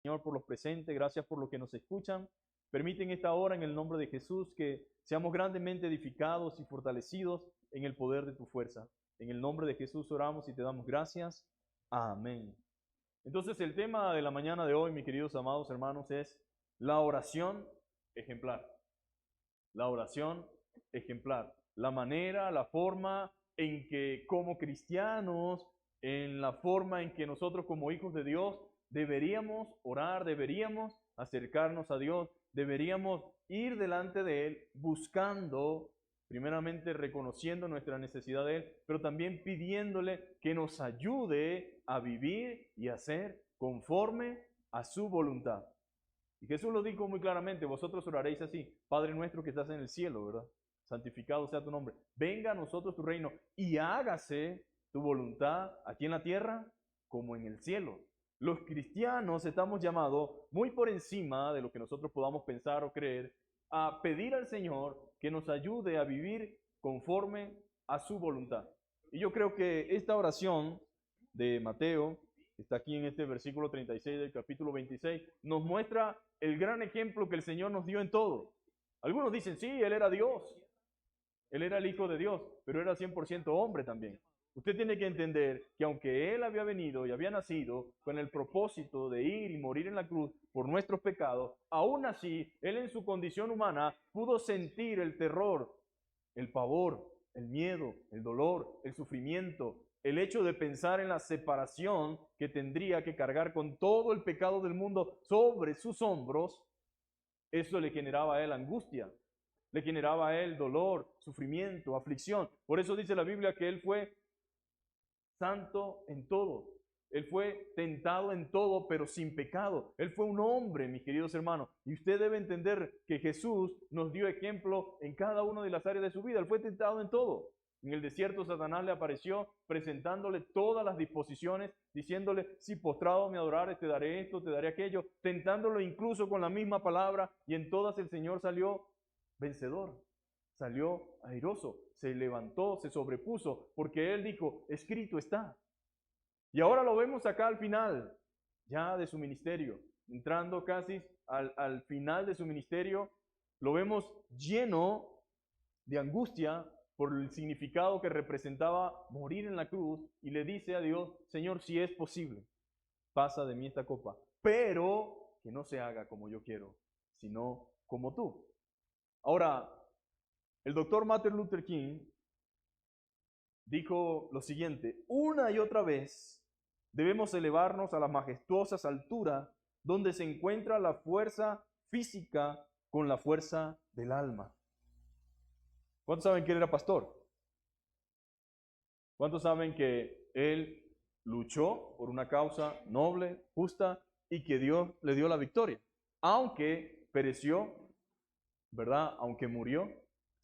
Señor, por los presentes, gracias por los que nos escuchan. Permiten esta hora en el nombre de Jesús que seamos grandemente edificados y fortalecidos en el poder de tu fuerza. En el nombre de Jesús oramos y te damos gracias. Amén. Entonces el tema de la mañana de hoy, mis queridos amados hermanos, es la oración ejemplar. La oración ejemplar. La manera, la forma en que como cristianos, en la forma en que nosotros como hijos de Dios deberíamos orar, deberíamos acercarnos a Dios, deberíamos ir delante de Él buscando, primeramente reconociendo nuestra necesidad de Él, pero también pidiéndole que nos ayude a vivir y a ser conforme a su voluntad. Y Jesús lo dijo muy claramente, vosotros oraréis así, Padre nuestro que estás en el cielo, ¿verdad? Santificado sea tu nombre. Venga a nosotros tu reino y hágase tu voluntad aquí en la tierra como en el cielo. Los cristianos estamos llamados, muy por encima de lo que nosotros podamos pensar o creer, a pedir al Señor que nos ayude a vivir conforme a su voluntad. Y yo creo que esta oración de Mateo, que está aquí en este versículo 36 del capítulo 26, nos muestra el gran ejemplo que el Señor nos dio en todo. Algunos dicen, sí, Él era Dios, Él era el Hijo de Dios, pero era 100% hombre también. Usted tiene que entender que aunque Él había venido y había nacido con el propósito de ir y morir en la cruz por nuestros pecados, aún así, Él en su condición humana pudo sentir el terror, el pavor, el miedo, el dolor, el sufrimiento, el hecho de pensar en la separación que tendría que cargar con todo el pecado del mundo sobre sus hombros. Eso le generaba a Él angustia, le generaba a Él dolor, sufrimiento, aflicción. Por eso dice la Biblia que Él fue santo en todo. Él fue tentado en todo, pero sin pecado. Él fue un hombre, mis queridos hermanos. Y usted debe entender que Jesús nos dio ejemplo en cada una de las áreas de su vida. Él fue tentado en todo. En el desierto Satanás le apareció presentándole todas las disposiciones, diciéndole, si postrado me adorares, te daré esto, te daré aquello, tentándolo incluso con la misma palabra, y en todas el Señor salió vencedor. Salió airoso, se levantó, se sobrepuso, porque Él dijo, escrito está. Y ahora lo vemos acá al final, ya de su ministerio, entrando casi al final de su ministerio, lo vemos lleno de angustia por el significado que representaba morir en la cruz, y le dice a Dios, Señor, si es posible, pasa de mí esta copa, pero que no se haga como yo quiero, sino como tú. Ahora, el doctor Martin Luther King dijo lo siguiente, una y otra vez debemos elevarnos a las majestuosas alturas donde se encuentra la fuerza física con la fuerza del alma. ¿Cuántos saben que él era pastor? ¿Cuántos saben que él luchó por una causa noble, justa, y que Dios le dio la victoria? Aunque pereció, ¿verdad? Aunque murió,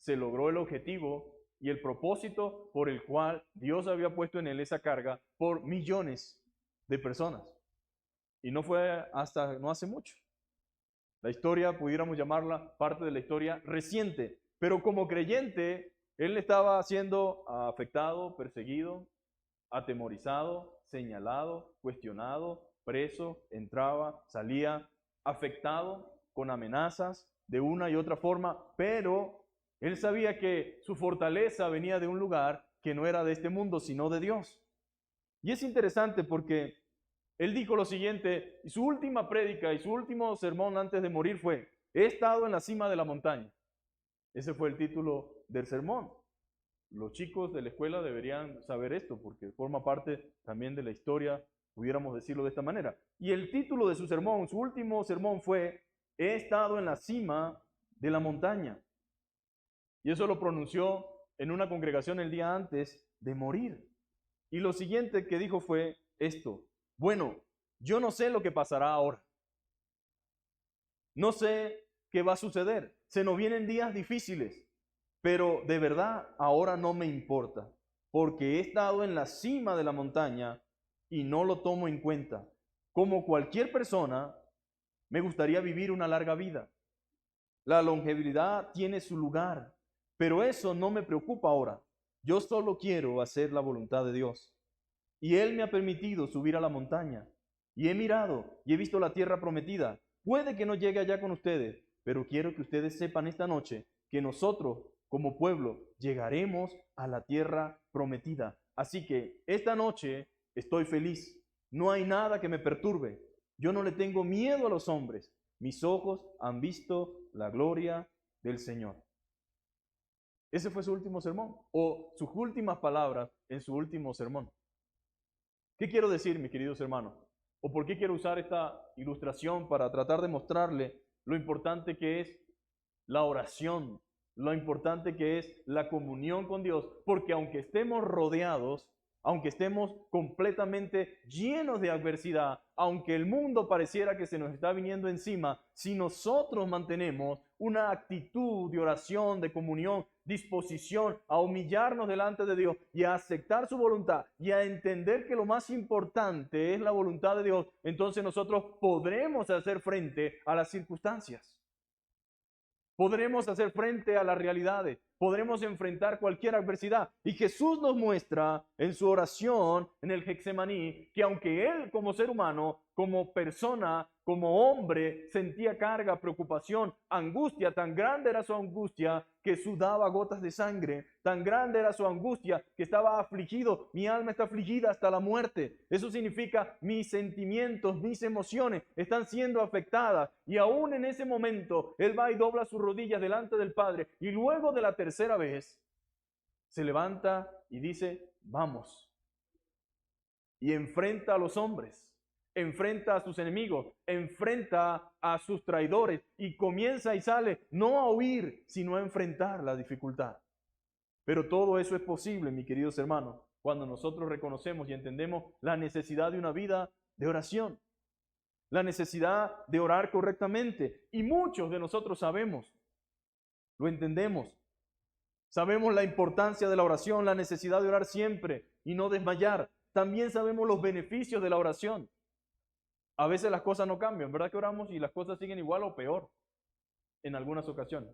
se logró el objetivo y el propósito por el cual Dios había puesto en él esa carga por millones de personas. Y no fue hasta no hace mucho. La historia, pudiéramos llamarla parte de la historia reciente, pero como creyente, él estaba siendo afectado, perseguido, atemorizado, señalado, cuestionado, preso, entraba, salía, afectado con amenazas de una y otra forma, pero él sabía que su fortaleza venía de un lugar que no era de este mundo, sino de Dios. Y es interesante porque él dijo lo siguiente, y su última prédica y su último sermón antes de morir fue, he estado en la cima de la montaña. Ese fue el título del sermón. Los chicos de la escuela deberían saber esto porque forma parte también de la historia, pudiéramos decirlo de esta manera. Y el título de su sermón, su último sermón fue, he estado en la cima de la montaña. Y eso lo pronunció en una congregación el día antes de morir. Y lo siguiente que dijo fue esto, bueno, yo no sé lo que pasará ahora. No sé qué va a suceder. Se nos vienen días difíciles, pero de verdad ahora no me importa, porque he estado en la cima de la montaña y no lo tomo en cuenta. Como cualquier persona, me gustaría vivir una larga vida. La longevidad tiene su lugar, pero eso no me preocupa ahora. Yo solo quiero hacer la voluntad de Dios. Y Él me ha permitido subir a la montaña. y he mirado y he visto la tierra prometida. Puede que no llegue allá con ustedes, pero quiero que ustedes sepan esta noche que nosotros, como pueblo, llegaremos a la tierra prometida. Así que esta noche estoy feliz. No hay nada que me perturbe. Yo no le tengo miedo a los hombres. Mis ojos han visto la gloria del Señor. Ese fue su último sermón, o sus últimas palabras en su último sermón. ¿Qué quiero decir, mis queridos hermanos? ¿O por qué quiero usar esta ilustración para tratar de mostrarle lo importante que es la oración, lo importante que es la comunión con Dios? Porque aunque estemos rodeados, aunque estemos completamente llenos de adversidad, aunque el mundo pareciera que se nos está viniendo encima, si nosotros mantenemos una actitud de oración, de comunión, disposición a humillarnos delante de Dios y a aceptar su voluntad y a entender que lo más importante es la voluntad de Dios, entonces nosotros podremos hacer frente a las circunstancias. Podremos hacer frente a las realidades, podremos enfrentar cualquier adversidad. Y Jesús nos muestra en su oración en el Getsemaní que aunque Él como ser humano, como persona, como hombre, sentía carga, preocupación, angustia, tan grande era su angustia que sudaba gotas de sangre, tan grande era su angustia que estaba afligido, mi alma está afligida hasta la muerte. Eso significa mis sentimientos, mis emociones están siendo afectadas y aún en ese momento Él va y dobla sus rodillas delante del Padre y luego de la tercera vez se levanta y dice, vamos, y enfrenta a los hombres. Enfrenta a sus enemigos, enfrenta a sus traidores y comienza y sale no a huir, sino a enfrentar la dificultad. Pero todo eso es posible, mis queridos hermanos, cuando nosotros reconocemos y entendemos la necesidad de una vida de oración, la necesidad de orar correctamente. Y muchos de nosotros sabemos, lo entendemos, sabemos la importancia de la oración, la necesidad de orar siempre y no desmayar. También sabemos los beneficios de la oración. A veces las cosas no cambian, ¿verdad que oramos y las cosas siguen igual o peor en algunas ocasiones?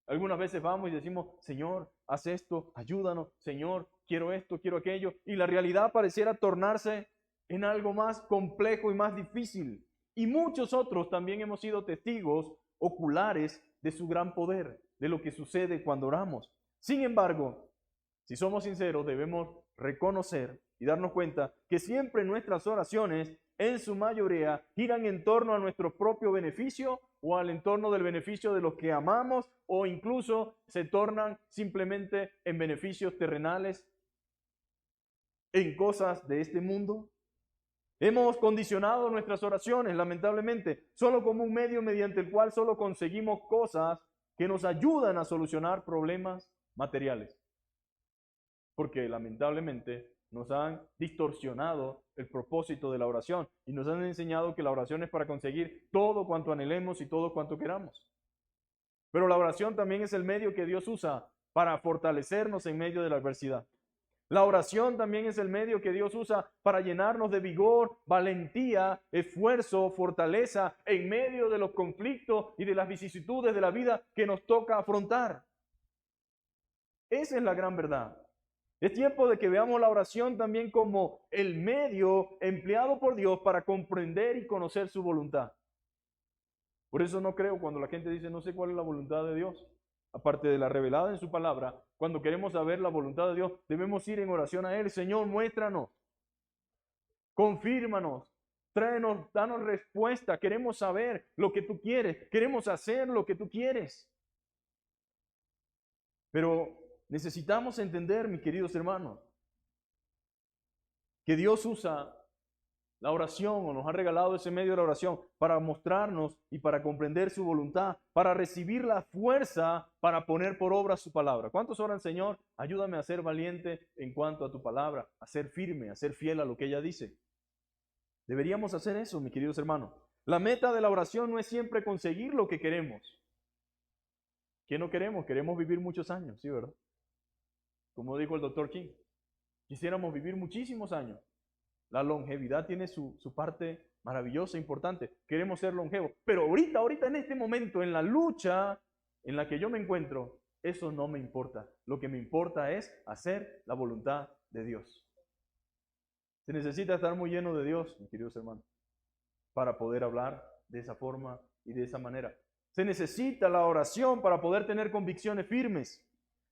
Algunas veces vamos y decimos, Señor, haz esto, ayúdanos, Señor, quiero esto, quiero aquello, y la realidad pareciera tornarse en algo más complejo y más difícil. Y muchos otros también hemos sido testigos oculares de su gran poder, de lo que sucede cuando oramos. Sin embargo, si somos sinceros, debemos reconocer y darnos cuenta que siempre nuestras oraciones en su mayoría giran en torno a nuestro propio beneficio o al entorno del beneficio de los que amamos o incluso se tornan simplemente en beneficios terrenales, en cosas de este mundo. Hemos condicionado nuestras oraciones, lamentablemente, solo como un medio mediante el cual solo conseguimos cosas que nos ayudan a solucionar problemas materiales. Porque lamentablemente nos han distorsionado el propósito de la oración y nos han enseñado que la oración es para conseguir todo cuanto anhelemos y todo cuanto queramos. Pero la oración también es el medio que Dios usa para fortalecernos en medio de la adversidad. La oración también es el medio que Dios usa para llenarnos de vigor, valentía, esfuerzo, fortaleza en medio de los conflictos y de las vicisitudes de la vida que nos toca afrontar. Esa es la gran verdad. Es tiempo de que veamos la oración también como el medio empleado por Dios para comprender y conocer su voluntad. Por eso no creo cuando la gente dice no sé cuál es la voluntad de Dios. Aparte de la revelada en su palabra, cuando queremos saber la voluntad de Dios, debemos ir en oración a Él. Señor, muéstranos, confírmanos, tráenos, danos respuesta. Queremos saber lo que tú quieres, queremos hacer lo que tú quieres. Pero necesitamos entender, mis queridos hermanos, que Dios usa la oración o nos ha regalado ese medio de la oración para mostrarnos y para comprender su voluntad, para recibir la fuerza para poner por obra su palabra. ¿Cuántos oran, Señor? Ayúdame a ser valiente en cuanto a tu palabra, a ser firme, a ser fiel a lo que ella dice. Deberíamos hacer eso, mis queridos hermanos. La meta de la oración no es siempre conseguir lo que queremos. ¿Qué no queremos? Queremos vivir muchos años, ¿sí, verdad? Como dijo el doctor King, quisiéramos vivir muchísimos años. La longevidad tiene su parte maravillosa, importante. Queremos ser longevos. Pero ahorita en este momento, en la lucha en la que yo me encuentro, eso no me importa. Lo que me importa es hacer la voluntad de Dios. Se necesita estar muy lleno de Dios, mis queridos hermanos. para poder hablar de esa forma y de esa manera. Se necesita la oración para poder tener convicciones firmes.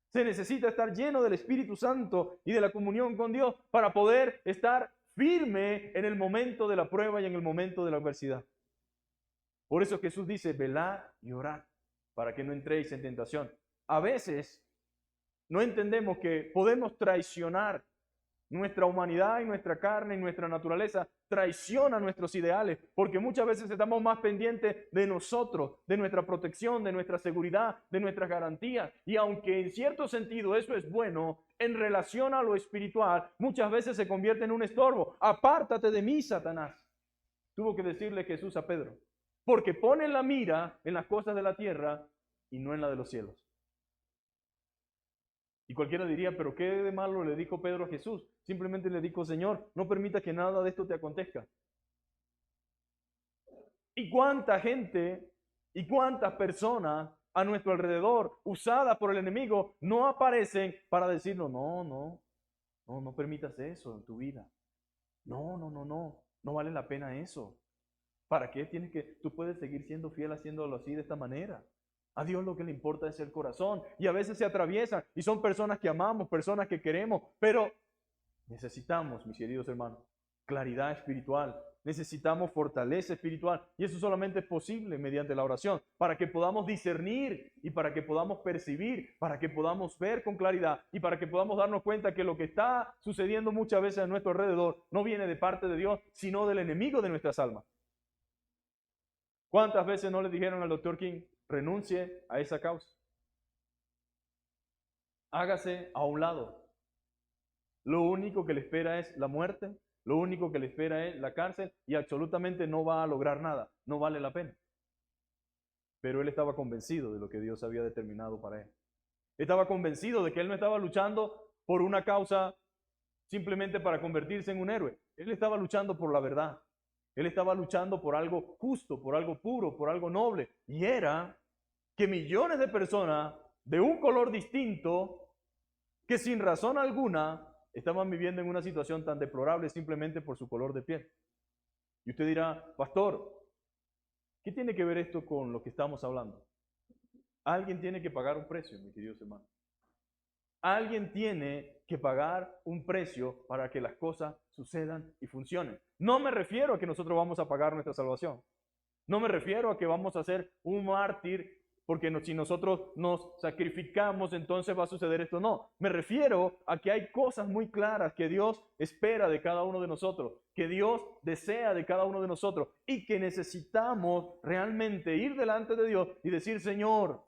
Se necesita estar lleno del Espíritu Santo y de la comunión con Dios para poder estar firme en el momento de la prueba y en el momento de la adversidad. Por eso Jesús dice, velad y orad para que no entréis en tentación. A veces no entendemos que podemos traicionar nuestra humanidad y nuestra carne y nuestra naturaleza, traiciona nuestros ideales, porque muchas veces estamos más pendientes de nosotros, de nuestra protección, de nuestra seguridad, de nuestras garantías. Y aunque en cierto sentido eso es bueno, en relación a lo espiritual, muchas veces se convierte en un estorbo. Apártate de mí, Satanás, tuvo que decirle Jesús a Pedro, porque pone la mira en las cosas de la tierra y no en la de los cielos. Y cualquiera diría, pero ¿qué de malo le dijo Pedro a Jesús? Simplemente le dijo, Señor, no permita que nada de esto te acontezca. ¿Y cuánta gente y cuántas personas a nuestro alrededor, usadas por el enemigo, no aparecen para decirnos, no permitas eso en tu vida? No vale la pena eso. ¿Para qué tienes que, tú puedes seguir siendo fiel haciéndolo así de esta manera? A Dios lo que le importa es el corazón. Y a veces se atraviesan y son personas que amamos, personas que queremos, pero necesitamos, mis queridos hermanos, claridad espiritual. Necesitamos fortaleza espiritual. Y eso solamente es posible mediante la oración, para que podamos discernir y para que podamos percibir, para que podamos ver con claridad y para que podamos darnos cuenta que lo que está sucediendo muchas veces a nuestro alrededor no viene de parte de Dios, sino del enemigo de nuestras almas. ¿Cuántas veces no le dijeron al doctor King, renuncie a esa causa? Hágase a un lado. Lo único que le espera es la muerte, lo único que le espera es la cárcel y absolutamente no va a lograr nada, no vale la pena. Pero él estaba convencido de lo que Dios había determinado para él. Estaba convencido de que él no estaba luchando por una causa simplemente para convertirse en un héroe. Él estaba luchando por la verdad. Él estaba luchando por algo justo, por algo puro, por algo noble. Y era que millones de personas de un color distinto, que sin razón alguna, estaban viviendo en una situación tan deplorable simplemente por su color de piel. Y usted dirá, pastor, ¿qué tiene que ver esto con lo que estamos hablando? Alguien tiene que pagar un precio, mis queridos hermanos. Alguien tiene que pagar un precio para que las cosas sucedan y funcionen. No me refiero a que nosotros vamos a pagar nuestra salvación. No me refiero a que vamos a ser un mártir porque si nosotros nos sacrificamos, entonces va a suceder esto. No, me refiero a que hay cosas muy claras que Dios espera de cada uno de nosotros, que Dios desea de cada uno de nosotros y que necesitamos realmente ir delante de Dios y decir, Señor,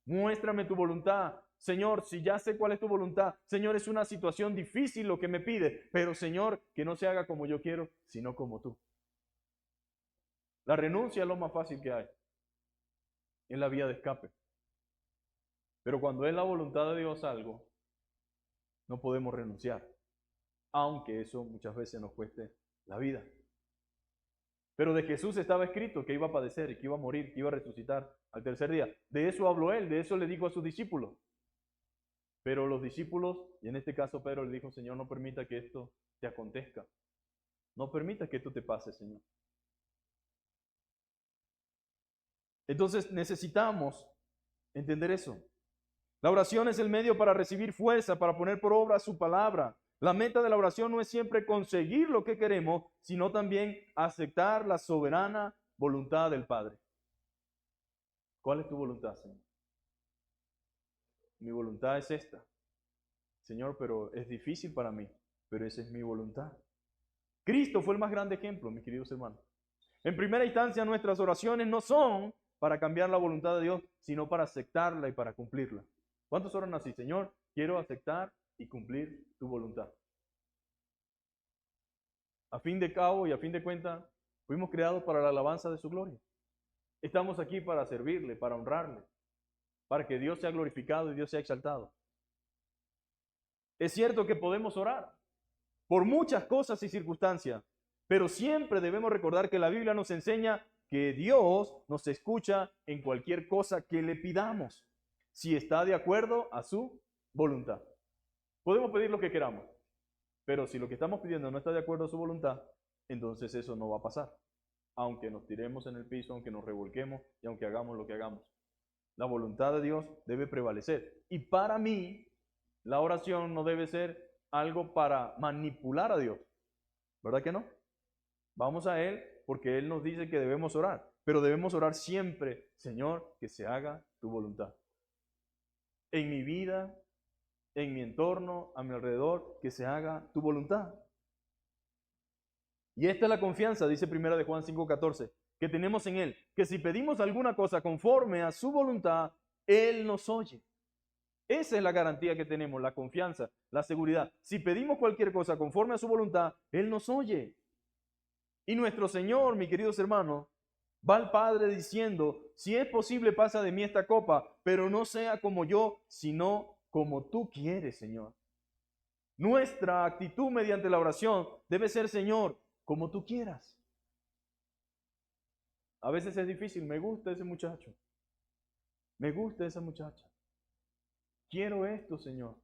muéstrame tu voluntad. Señor, si ya sé cuál es tu voluntad, Señor, es una situación difícil lo que me pide, pero Señor, que no se haga como yo quiero, sino como tú. La renuncia es lo más fácil que hay. Es la vía de escape. Pero cuando es la voluntad de Dios algo, no podemos renunciar, aunque eso muchas veces nos cueste la vida. Pero de Jesús estaba escrito que iba a padecer y que iba a morir, que iba a resucitar al tercer día. De eso habló él, de eso le dijo a sus discípulos. Pero los discípulos, y en este caso Pedro le dijo, Señor, no permita que esto te acontezca. No permita que esto te pase, Señor. Entonces necesitamos entender eso. La oración es el medio para recibir fuerza, para poner por obra su palabra. La meta de la oración no es siempre conseguir lo que queremos, sino también aceptar la soberana voluntad del Padre. ¿Cuál es tu voluntad, Señor? Mi voluntad es esta. Señor, pero es difícil para mí, pero esa es mi voluntad. Cristo fue el más grande ejemplo, mis queridos hermanos. En primera instancia, nuestras oraciones no son para cambiar la voluntad de Dios, sino para aceptarla y para cumplirla. ¿Cuántos oran así? Señor, quiero aceptar y cumplir tu voluntad. A fin de cabo y a fin de cuentas, fuimos creados para la alabanza de su gloria. Estamos aquí para servirle, para honrarle, para que Dios sea glorificado y Dios sea exaltado. Es cierto que podemos orar por muchas cosas y circunstancias, pero siempre debemos recordar que la Biblia nos enseña que Dios nos escucha en cualquier cosa que le pidamos, si está de acuerdo a su voluntad. Podemos pedir lo que queramos, pero si lo que estamos pidiendo no está de acuerdo a su voluntad, entonces eso no va a pasar. aunque nos tiremos en el piso, aunque nos revolquemos y aunque hagamos lo que hagamos. La voluntad de Dios debe prevalecer. Y para mí, la oración no debe ser algo para manipular a Dios. ¿Verdad que no? Vamos a Él porque Él nos dice que debemos orar. Pero debemos orar siempre, Señor, que se haga tu voluntad. En mi vida, en mi entorno, a mi alrededor, que se haga tu voluntad. Y esta es la confianza, dice 1 de Juan 5:14, que tenemos en Él, que si pedimos alguna cosa conforme a su voluntad, Él nos oye. Esa es la garantía que tenemos, la confianza, la seguridad. Si pedimos cualquier cosa conforme a su voluntad, Él nos oye. Y nuestro Señor, mis queridos hermanos, va al Padre diciendo, si es posible, pasa de mí esta copa, pero no sea como yo, sino como tú quieres, Señor. Nuestra actitud mediante la oración debe ser, Señor, como tú quieras. A veces es difícil, me gusta ese muchacho, me gusta esa muchacha. Quiero esto, Señor,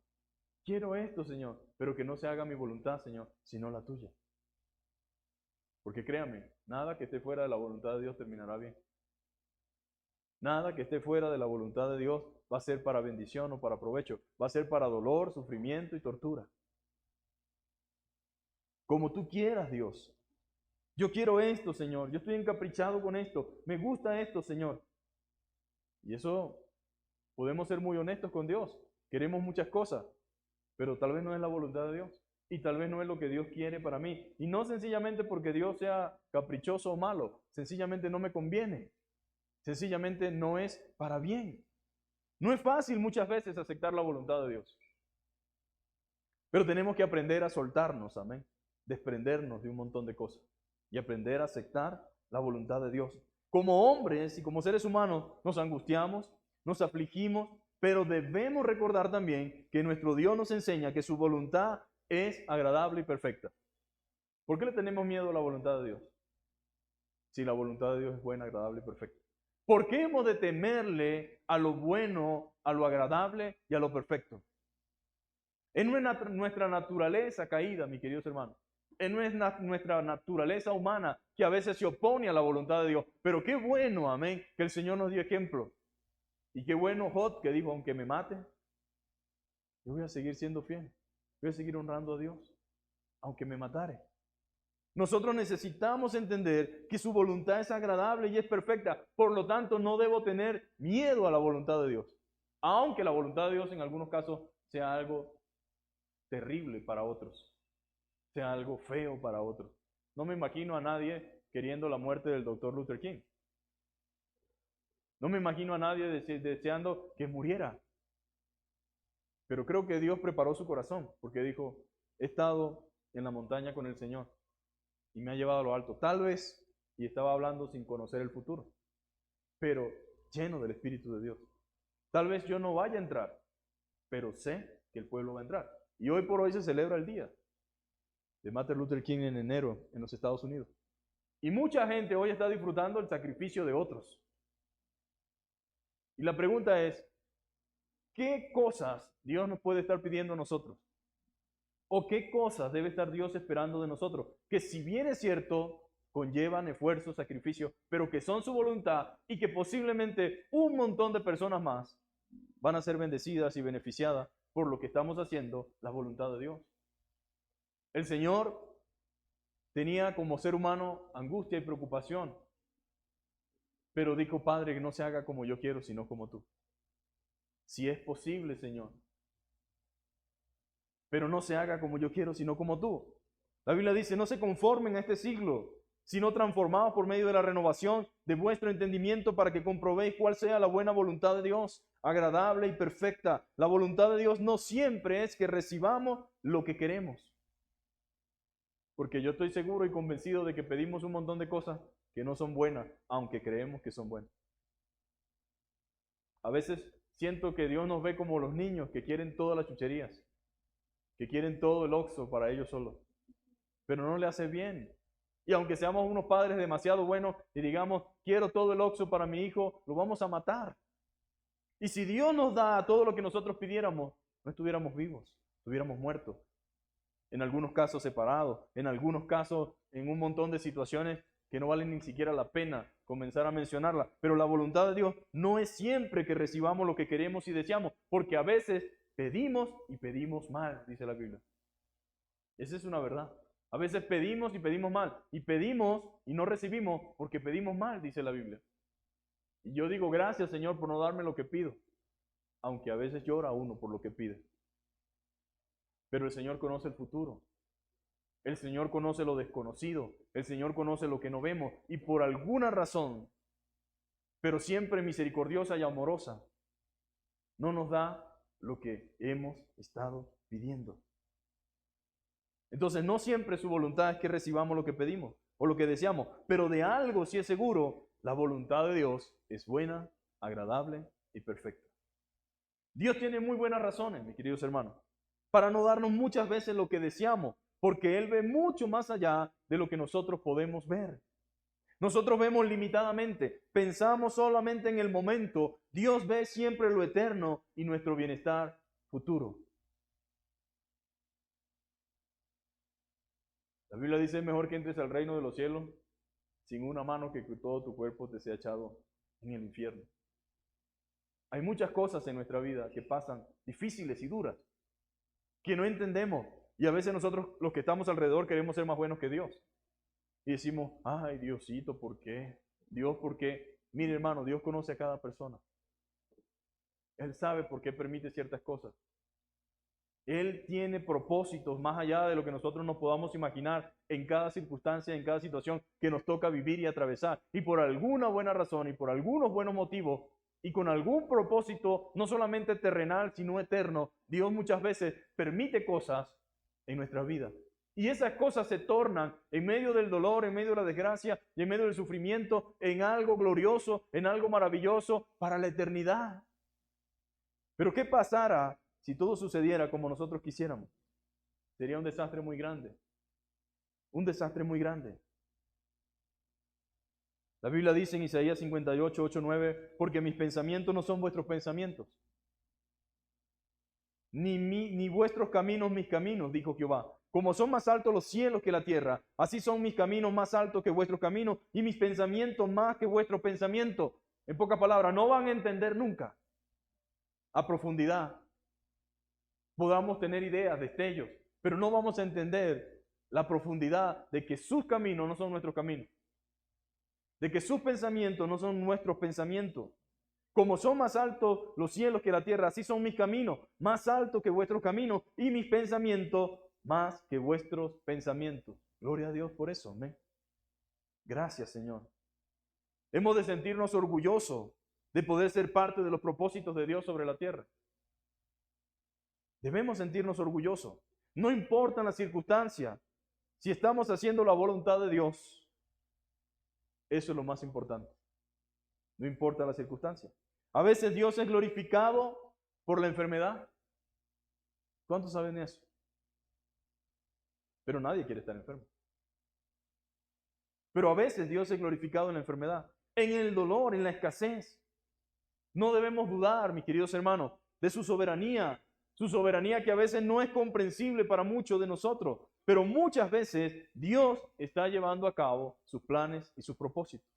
pero que no se haga mi voluntad, Señor, sino la tuya. Porque créame, nada que esté fuera de la voluntad de Dios terminará bien. Nada que esté fuera de la voluntad de Dios va a ser para bendición o para provecho. Va a ser para dolor, sufrimiento y tortura. Como tú quieras, Dios. Yo quiero esto, Señor. Yo estoy encaprichado con esto. Me gusta esto, Señor. Y eso podemos ser muy honestos con Dios. Queremos muchas cosas, pero tal vez no es la voluntad de Dios. Y tal vez no es lo que Dios quiere para mí. Y no sencillamente porque Dios sea caprichoso o malo. Sencillamente no me conviene. Sencillamente no es para bien. No es fácil muchas veces aceptar la voluntad de Dios. Pero tenemos que aprender a soltarnos, amén. Desprendernos de un montón de cosas. Y aprender a aceptar la voluntad de Dios. Como hombres y como seres humanos nos angustiamos, nos afligimos, pero debemos recordar también que nuestro Dios nos enseña que su voluntad es agradable y perfecta. ¿Por qué le tenemos miedo a la voluntad de Dios? Si la voluntad de Dios es buena, agradable y perfecta. ¿Por qué hemos de temerle a lo bueno, a lo agradable y a lo perfecto? Es nuestra naturaleza caída, mis queridos hermanos. Es nuestra naturaleza humana que a veces se opone a la voluntad de Dios. Pero qué bueno, amén, que el Señor nos dio ejemplo. Y qué bueno Job que dijo, aunque me maten, yo voy a seguir siendo fiel. Voy a seguir honrando a Dios, aunque me matare. Nosotros necesitamos entender que su voluntad es agradable y es perfecta. Por lo tanto, no debo tener miedo a la voluntad de Dios. Aunque la voluntad de Dios en algunos casos sea algo terrible para otros, sea algo feo para otros. No me imagino a nadie queriendo la muerte del doctor Luther King. No me imagino a nadie deseando que muriera. Pero creo que Dios preparó su corazón, porque dijo, he estado en la montaña con el Señor y me ha llevado a lo alto. Tal vez, y estaba hablando sin conocer el futuro, pero lleno del Espíritu de Dios. Tal vez yo no vaya a entrar, pero sé que el pueblo va a entrar. Y hoy por hoy se celebra el día de Martin Luther King en enero en los Estados Unidos. Y mucha gente hoy está disfrutando el sacrificio de otros. Y la pregunta es, ¿qué cosas Dios nos puede estar pidiendo a nosotros? ¿O qué cosas debe estar Dios esperando de nosotros? Que si bien es cierto, conllevan esfuerzo, sacrificio, pero que son su voluntad y que posiblemente un montón de personas más van a ser bendecidas y beneficiadas por lo que estamos haciendo, la voluntad de Dios. El Señor tenía como ser humano angustia y preocupación, pero dijo, Padre, que no se haga como yo quiero, sino como tú. Si es posible, Señor. Pero no se haga como yo quiero, sino como tú. La Biblia dice, no se conformen a este siglo, sino transformados por medio de la renovación de vuestro entendimiento para que comprobéis cuál sea la buena voluntad de Dios, agradable y perfecta. La voluntad de Dios no siempre es que recibamos lo que queremos. Porque yo estoy seguro y convencido de que pedimos un montón de cosas que no son buenas, aunque creemos que son buenas. A veces siento que Dios nos ve como los niños que quieren todas las chucherías, que quieren todo el Oxxo para ellos solos, pero no le hace bien. Y aunque seamos unos padres demasiado buenos y digamos, quiero todo el Oxxo para mi hijo, lo vamos a matar. Y si Dios nos da todo lo que nosotros pidiéramos, no estuviéramos vivos, estuviéramos muertos. En algunos casos separados, en algunos casos en un montón de situaciones que no vale ni siquiera la pena comenzar a mencionarla. Pero la voluntad de Dios no es siempre que recibamos lo que queremos y deseamos, porque a veces pedimos y pedimos mal, dice la Biblia. Esa es una verdad. A veces pedimos y pedimos mal, y pedimos y no recibimos porque pedimos mal, dice la Biblia. Y yo digo, gracias Señor por no darme lo que pido, aunque a veces llora uno por lo que pide. Pero el Señor conoce el futuro. El Señor conoce lo desconocido. El Señor conoce lo que no vemos. Y por alguna razón, pero siempre misericordiosa y amorosa, no nos da lo que hemos estado pidiendo. Entonces, no siempre su voluntad es que recibamos lo que pedimos o lo que deseamos, pero de algo sí es seguro, la voluntad de Dios es buena, agradable y perfecta. Dios tiene muy buenas razones, mis queridos hermanos, para no darnos muchas veces lo que deseamos, porque Él ve mucho más allá de lo que nosotros podemos ver. Nosotros vemos limitadamente, pensamos solamente en el momento. Dios ve siempre lo eterno y nuestro bienestar futuro. La Biblia dice, es mejor que entres al reino de los cielos sin una mano que todo tu cuerpo te sea echado en el infierno. Hay muchas cosas en nuestra vida que pasan difíciles y duras, que no entendemos. Y a veces nosotros, los que estamos alrededor, queremos ser más buenos que Dios. Y decimos, ay, Diosito, ¿por qué? Dios, ¿por qué? Mire, hermano, Dios conoce a cada persona. Él sabe por qué permite ciertas cosas. Él tiene propósitos más allá de lo que nosotros nos podamos imaginar en cada circunstancia, en cada situación que nos toca vivir y atravesar. Y por alguna buena razón y por algunos buenos motivos y con algún propósito, no solamente terrenal, sino eterno, Dios muchas veces permite cosas en nuestra vida. Y esas cosas se tornan en medio del dolor, en medio de la desgracia y en medio del sufrimiento, en algo glorioso, en algo maravilloso para la eternidad. Pero ¿qué pasara si todo sucediera como nosotros quisiéramos? Sería un desastre muy grande. Un desastre muy grande. La Biblia dice en Isaías 58, 8, 9, porque mis pensamientos no son vuestros pensamientos, ni vuestros caminos mis caminos, dijo Jehová. Como son más altos los cielos que la tierra, así son mis caminos más altos que vuestros caminos y mis pensamientos más que vuestros pensamientos. En pocas palabras, no van a entender nunca a profundidad. Podamos tener ideas, destellos, pero no vamos a entender la profundidad de que sus caminos no son nuestros caminos, de que sus pensamientos no son nuestros pensamientos. Como son más altos los cielos que la tierra, así son mis caminos, más altos que vuestros caminos, y mis pensamientos más que vuestros pensamientos. Gloria a Dios por eso, amén. Gracias, Señor. Hemos de sentirnos orgullosos de poder ser parte de los propósitos de Dios sobre la tierra. Debemos sentirnos orgullosos. No importa la circunstancia, si estamos haciendo la voluntad de Dios, eso es lo más importante. No importa la circunstancia. A veces Dios es glorificado por la enfermedad. ¿Cuántos saben eso? Pero nadie quiere estar enfermo. Pero a veces Dios es glorificado en la enfermedad, en el dolor, en la escasez. No debemos dudar, mis queridos hermanos, de su soberanía que a veces no es comprensible para muchos de nosotros, pero muchas veces Dios está llevando a cabo sus planes y sus propósitos.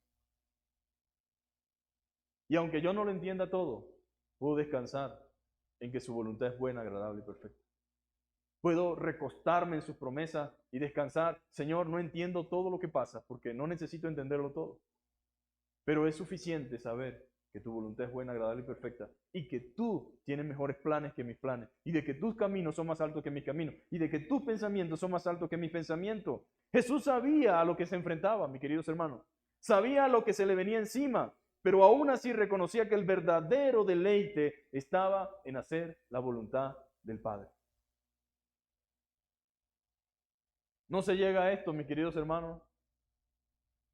Y aunque yo no lo entienda todo, puedo descansar en que su voluntad es buena, agradable y perfecta. Puedo recostarme en sus promesas y descansar. Señor, no entiendo todo lo que pasa porque no necesito entenderlo todo. Pero es suficiente saber que tu voluntad es buena, agradable y perfecta y que tú tienes mejores planes que mis planes y de que tus caminos son más altos que mis caminos y de que tus pensamientos son más altos que mis pensamientos. Jesús sabía a lo que se enfrentaba, mis queridos hermanos. Sabía a lo que se le venía encima, pero aún así reconocía que el verdadero deleite estaba en hacer la voluntad del Padre. No se llega a esto, mis queridos hermanos,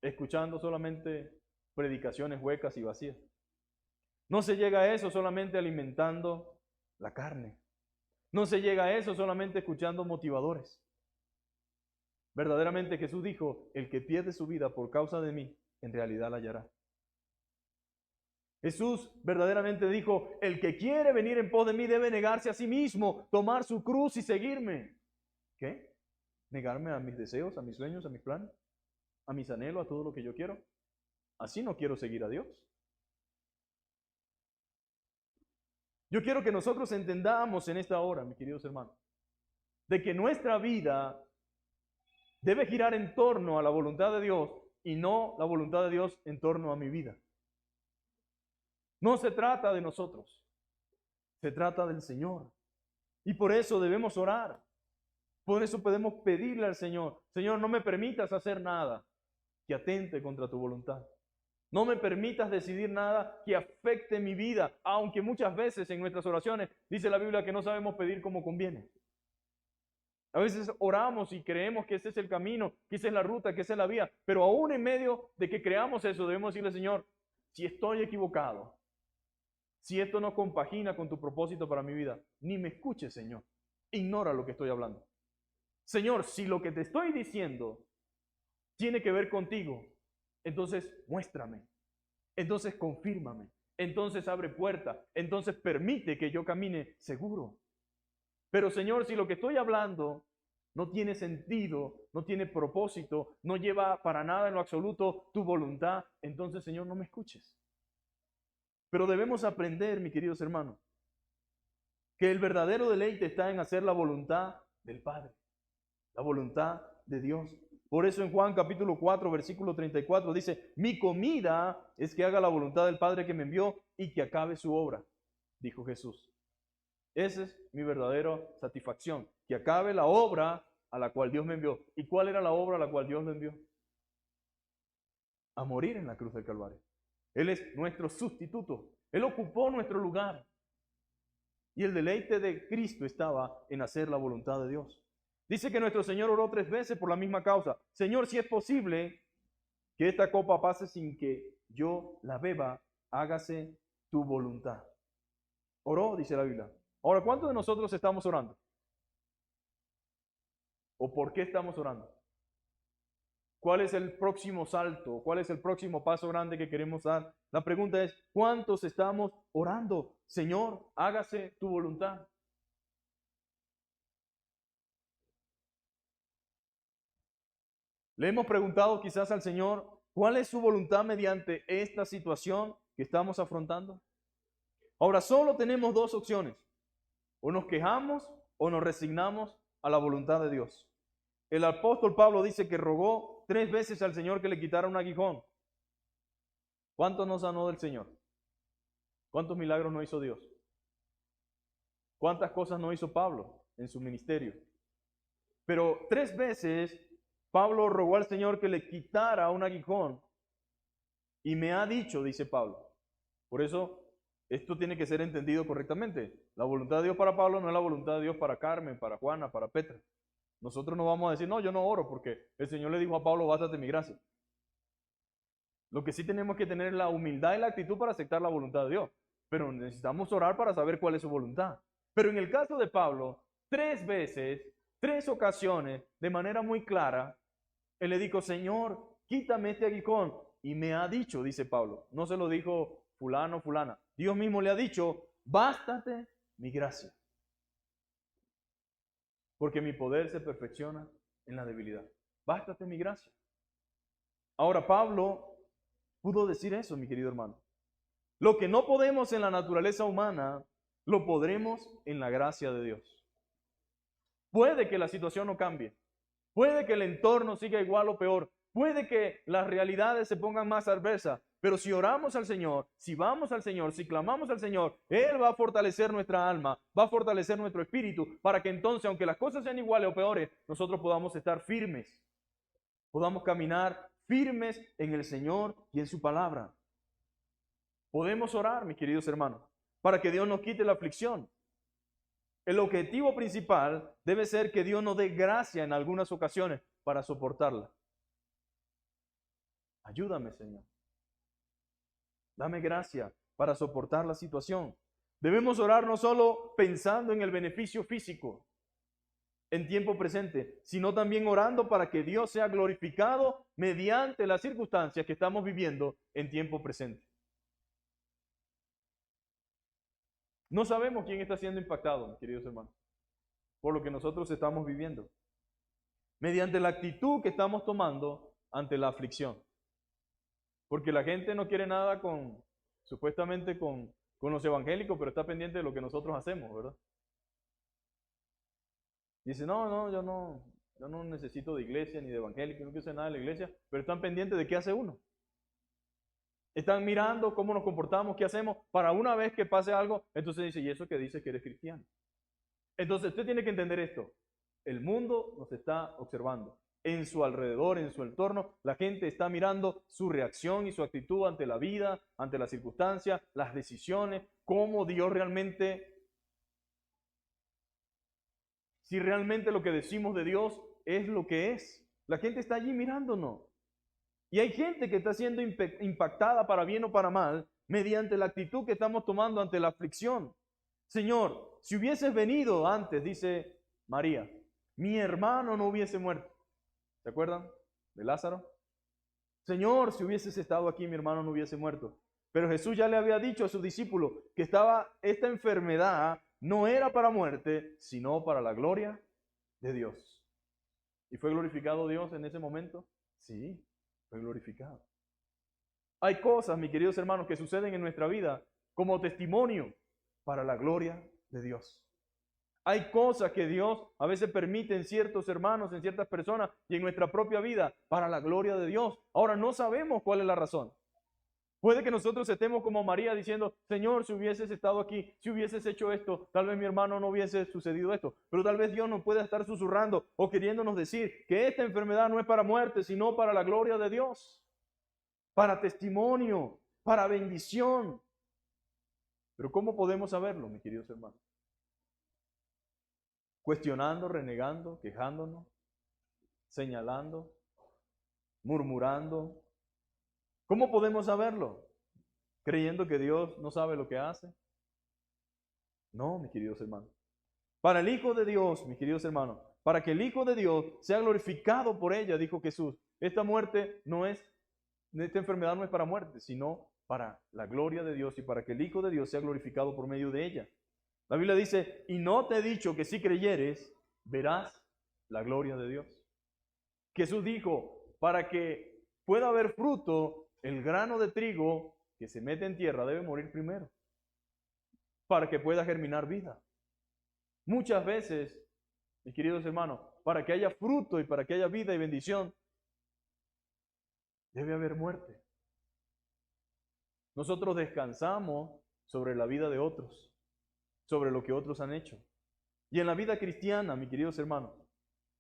escuchando solamente predicaciones huecas y vacías. No se llega a eso solamente alimentando la carne. No se llega a eso solamente escuchando motivadores. Verdaderamente Jesús dijo, el que pierde su vida por causa de mí, en realidad la hallará. Jesús verdaderamente dijo, el que quiere venir en pos de mí debe negarse a sí mismo, tomar su cruz y seguirme. ¿Qué? ¿Negarme a mis deseos, a mis sueños, a mis planes? a mis anhelos, a todo lo que yo quiero. Así no quiero seguir a Dios. Yo quiero que nosotros entendamos en esta hora, mis queridos hermanos, de que nuestra vida debe girar en torno a la voluntad de Dios y no la voluntad de Dios en torno a mi vida. No se trata de nosotros, se trata del Señor. Y por eso debemos orar. Por eso podemos pedirle al Señor, Señor, no me permitas hacer nada que atente contra tu voluntad. No me permitas decidir nada que afecte mi vida, aunque muchas veces en nuestras oraciones dice la Biblia que no sabemos pedir como conviene. A veces oramos y creemos que ese es el camino, que esa es la ruta, que esa es la vía, pero aún en medio de que creamos eso, debemos decirle, Señor, si estoy equivocado, si esto no compagina con tu propósito para mi vida, ni me escuches, Señor. Ignora lo que estoy hablando. Señor, si lo que te estoy diciendo tiene que ver contigo, entonces muéstrame, entonces confírmame, entonces abre puerta, entonces permite que yo camine seguro. Pero Señor, si lo que estoy hablando no tiene sentido, no tiene propósito, no lleva para nada en lo absoluto tu voluntad, entonces Señor, no me escuches. Pero debemos aprender, mis queridos hermanos, que el verdadero deleite está en hacer la voluntad del Padre, la voluntad de Dios. Por eso en Juan capítulo 4, versículo 34 dice, mi comida es que haga la voluntad del Padre que me envió y que acabe su obra, dijo Jesús. Esa es mi verdadera satisfacción, que acabe la obra a la cual Dios me envió. ¿Y cuál era la obra a la cual Dios lo envió? A morir en la cruz del Calvario. Él es nuestro sustituto. Él ocupó nuestro lugar. Y el deleite de Cristo estaba en hacer la voluntad de Dios. Dice que nuestro Señor oró 3 veces por la misma causa. Señor, si es posible que esta copa pase sin que yo la beba, hágase tu voluntad. Oró, dice la Biblia. Ahora, ¿cuántos de nosotros estamos orando? ¿O por qué estamos orando? ¿Cuál es el próximo salto? ¿Cuál es el próximo paso grande que queremos dar? La pregunta es, ¿cuántos estamos orando? Señor, hágase tu voluntad. Le hemos preguntado quizás al Señor, ¿cuál es su voluntad mediante esta situación que estamos afrontando? Ahora, solo tenemos 2 opciones. O nos quejamos o nos resignamos a la voluntad de Dios. El apóstol Pablo dice que rogó 3 veces al Señor que le quitara un aguijón. ¿Cuánto nos sanó del Señor? ¿Cuántos milagros no hizo Dios? ¿Cuántas cosas no hizo Pablo en su ministerio? Pero 3 veces Pablo rogó al Señor que le quitara un aguijón. Y me ha dicho, dice Pablo. Por eso, esto tiene que ser entendido correctamente. La voluntad de Dios para Pablo no es la voluntad de Dios para Carmen, para Juana, para Petra. Nosotros no vamos a decir, no, yo no oro porque el Señor le dijo a Pablo, bástate mi gracia. Lo que sí tenemos que tener es la humildad y la actitud para aceptar la voluntad de Dios. Pero necesitamos orar para saber cuál es su voluntad. Pero en el caso de Pablo, 3 veces, 3 ocasiones, de manera muy clara, él le dijo, Señor, quítame este aguijón. Y me ha dicho, dice Pablo, no se lo dijo fulano, fulana. Dios mismo le ha dicho, bástate mi gracia. Porque mi poder se perfecciona en la debilidad. Bástate mi gracia. Ahora Pablo pudo decir eso, mi querido hermano. Lo que no podemos en la naturaleza humana, lo podremos en la gracia de Dios. Puede que la situación no cambie. Puede que el entorno siga igual o peor. Puede que las realidades se pongan más adversas. Pero si oramos al Señor, si vamos al Señor, si clamamos al Señor, Él va a fortalecer nuestra alma, va a fortalecer nuestro espíritu, para que entonces, aunque las cosas sean iguales o peores, nosotros podamos estar firmes. Podamos caminar firmes en el Señor y en su palabra. Podemos orar, mis queridos hermanos, para que Dios nos quite la aflicción. El objetivo principal debe ser que Dios nos dé gracia en algunas ocasiones para soportarla. Ayúdame, Señor. Dame gracia para soportar la situación. Debemos orar no solo pensando en el beneficio físico en tiempo presente, sino también orando para que Dios sea glorificado mediante las circunstancias que estamos viviendo en tiempo presente. No sabemos quién está siendo impactado, mis queridos hermanos, por lo que nosotros estamos viviendo. Mediante la actitud que estamos tomando, ante la aflicción. Porque la gente no quiere nada supuestamente con los evangélicos, pero está pendiente de lo que nosotros hacemos, ¿verdad? Dice, no, yo no necesito de iglesia ni de evangélico, no quiero hacer nada de la iglesia, pero están pendientes de qué hace uno. Están mirando cómo nos comportamos, qué hacemos, para una vez que pase algo, entonces dice, ¿y eso que dice que eres cristiano? Entonces usted tiene que entender esto. El mundo nos está observando. En su alrededor, en su entorno, la gente está mirando su reacción y su actitud ante la vida, ante las circunstancias, las decisiones, cómo Dios realmente, si realmente lo que decimos de Dios es lo que es. La gente está allí mirándonos. Y hay gente que está siendo impactada para bien o para mal mediante la actitud que estamos tomando ante la aflicción. Señor, si hubieses venido antes, dice María, mi hermano no hubiese muerto. ¿Se acuerdan de Lázaro? Señor, si hubieses estado aquí, mi hermano no hubiese muerto. Pero Jesús ya le había dicho a sus discípulos que esta enfermedad no era para muerte, sino para la gloria de Dios. ¿Y fue glorificado Dios en ese momento? Sí, fue glorificado. Hay cosas, mis queridos hermanos, que suceden en nuestra vida como testimonio para la gloria de Dios. Hay cosas que Dios a veces permite en ciertos hermanos, en ciertas personas y en nuestra propia vida para la gloria de Dios. Ahora no sabemos cuál es la razón. Puede que nosotros estemos como María diciendo, Señor, si hubieses estado aquí, si hubieses hecho esto, tal vez mi hermano no hubiese sucedido esto. Pero tal vez Dios nos pueda estar susurrando o queriéndonos decir que esta enfermedad no es para muerte, sino para la gloria de Dios, para testimonio, para bendición. Pero ¿cómo podemos saberlo, mis queridos hermanos? Cuestionando, renegando, quejándonos, señalando, murmurando. ¿Cómo podemos saberlo? ¿Creyendo que Dios no sabe lo que hace? No, mis queridos hermanos. Para el Hijo de Dios, mis queridos hermanos, para que el Hijo de Dios sea glorificado por ella, dijo Jesús, esta enfermedad no es para muerte, sino para la gloria de Dios y para que el Hijo de Dios sea glorificado por medio de ella. La Biblia dice, y no te he dicho que si creyeres, verás la gloria de Dios. Jesús dijo, para que pueda haber fruto, el grano de trigo que se mete en tierra debe morir primero, para que pueda germinar vida. Muchas veces, mis queridos hermanos, para que haya fruto y para que haya vida y bendición, debe haber muerte. Nosotros descansamos sobre la vida de otros, sobre lo que otros han hecho. Y en la vida cristiana, mis queridos hermanos,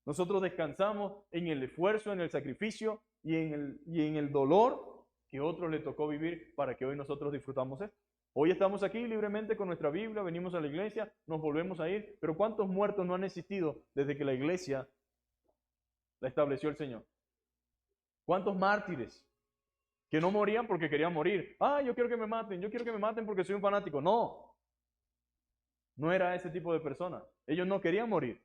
nosotros descansamos en el esfuerzo, en el sacrificio y en el dolor que otros le tocó vivir para que hoy nosotros disfrutamos esto. Hoy estamos aquí libremente con nuestra Biblia, venimos a la iglesia, nos volvemos a ir, pero ¿cuántos muertos no han existido desde que la iglesia la estableció el Señor? ¿Cuántos mártires que no morían porque querían morir? Yo quiero que me maten porque soy un fanático. No, no era ese tipo de persona. Ellos no querían morir,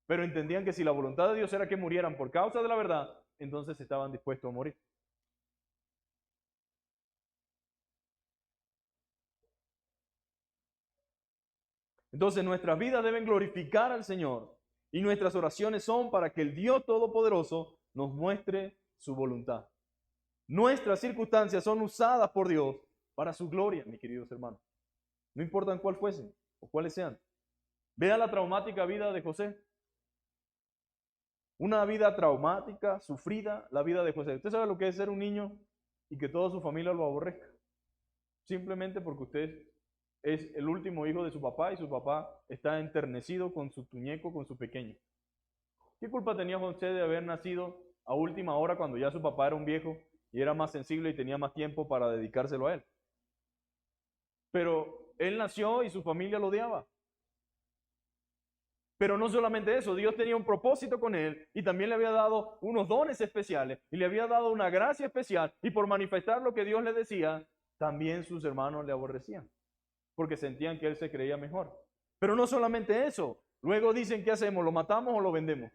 pero entendían que si la voluntad de Dios era que murieran por causa de la verdad, entonces estaban dispuestos a morir. Entonces nuestras vidas deben glorificar al Señor y nuestras oraciones son para que el Dios Todopoderoso nos muestre su voluntad. Nuestras circunstancias son usadas por Dios para su gloria, mis queridos hermanos. No importa cuál fuesen o cuáles sean. Vea la traumática vida de José. Una vida traumática, sufrida, la vida de José. ¿Usted sabe lo que es ser un niño y que toda su familia lo aborrezca? Simplemente porque usted es el último hijo de su papá y su papá está enternecido con su muñeco, con su pequeño. ¿Qué culpa tenía José de haber nacido a última hora cuando ya su papá era un viejo y era más sensible y tenía más tiempo para dedicárselo a él? Pero él nació y su familia lo odiaba. Pero no solamente eso, Dios tenía un propósito con él y también le había dado unos dones especiales y le había dado una gracia especial y por manifestar lo que Dios le decía, también sus hermanos le aborrecían porque sentían que él se creía mejor. Pero no solamente eso, luego dicen, ¿qué hacemos? ¿Lo matamos o lo vendemos?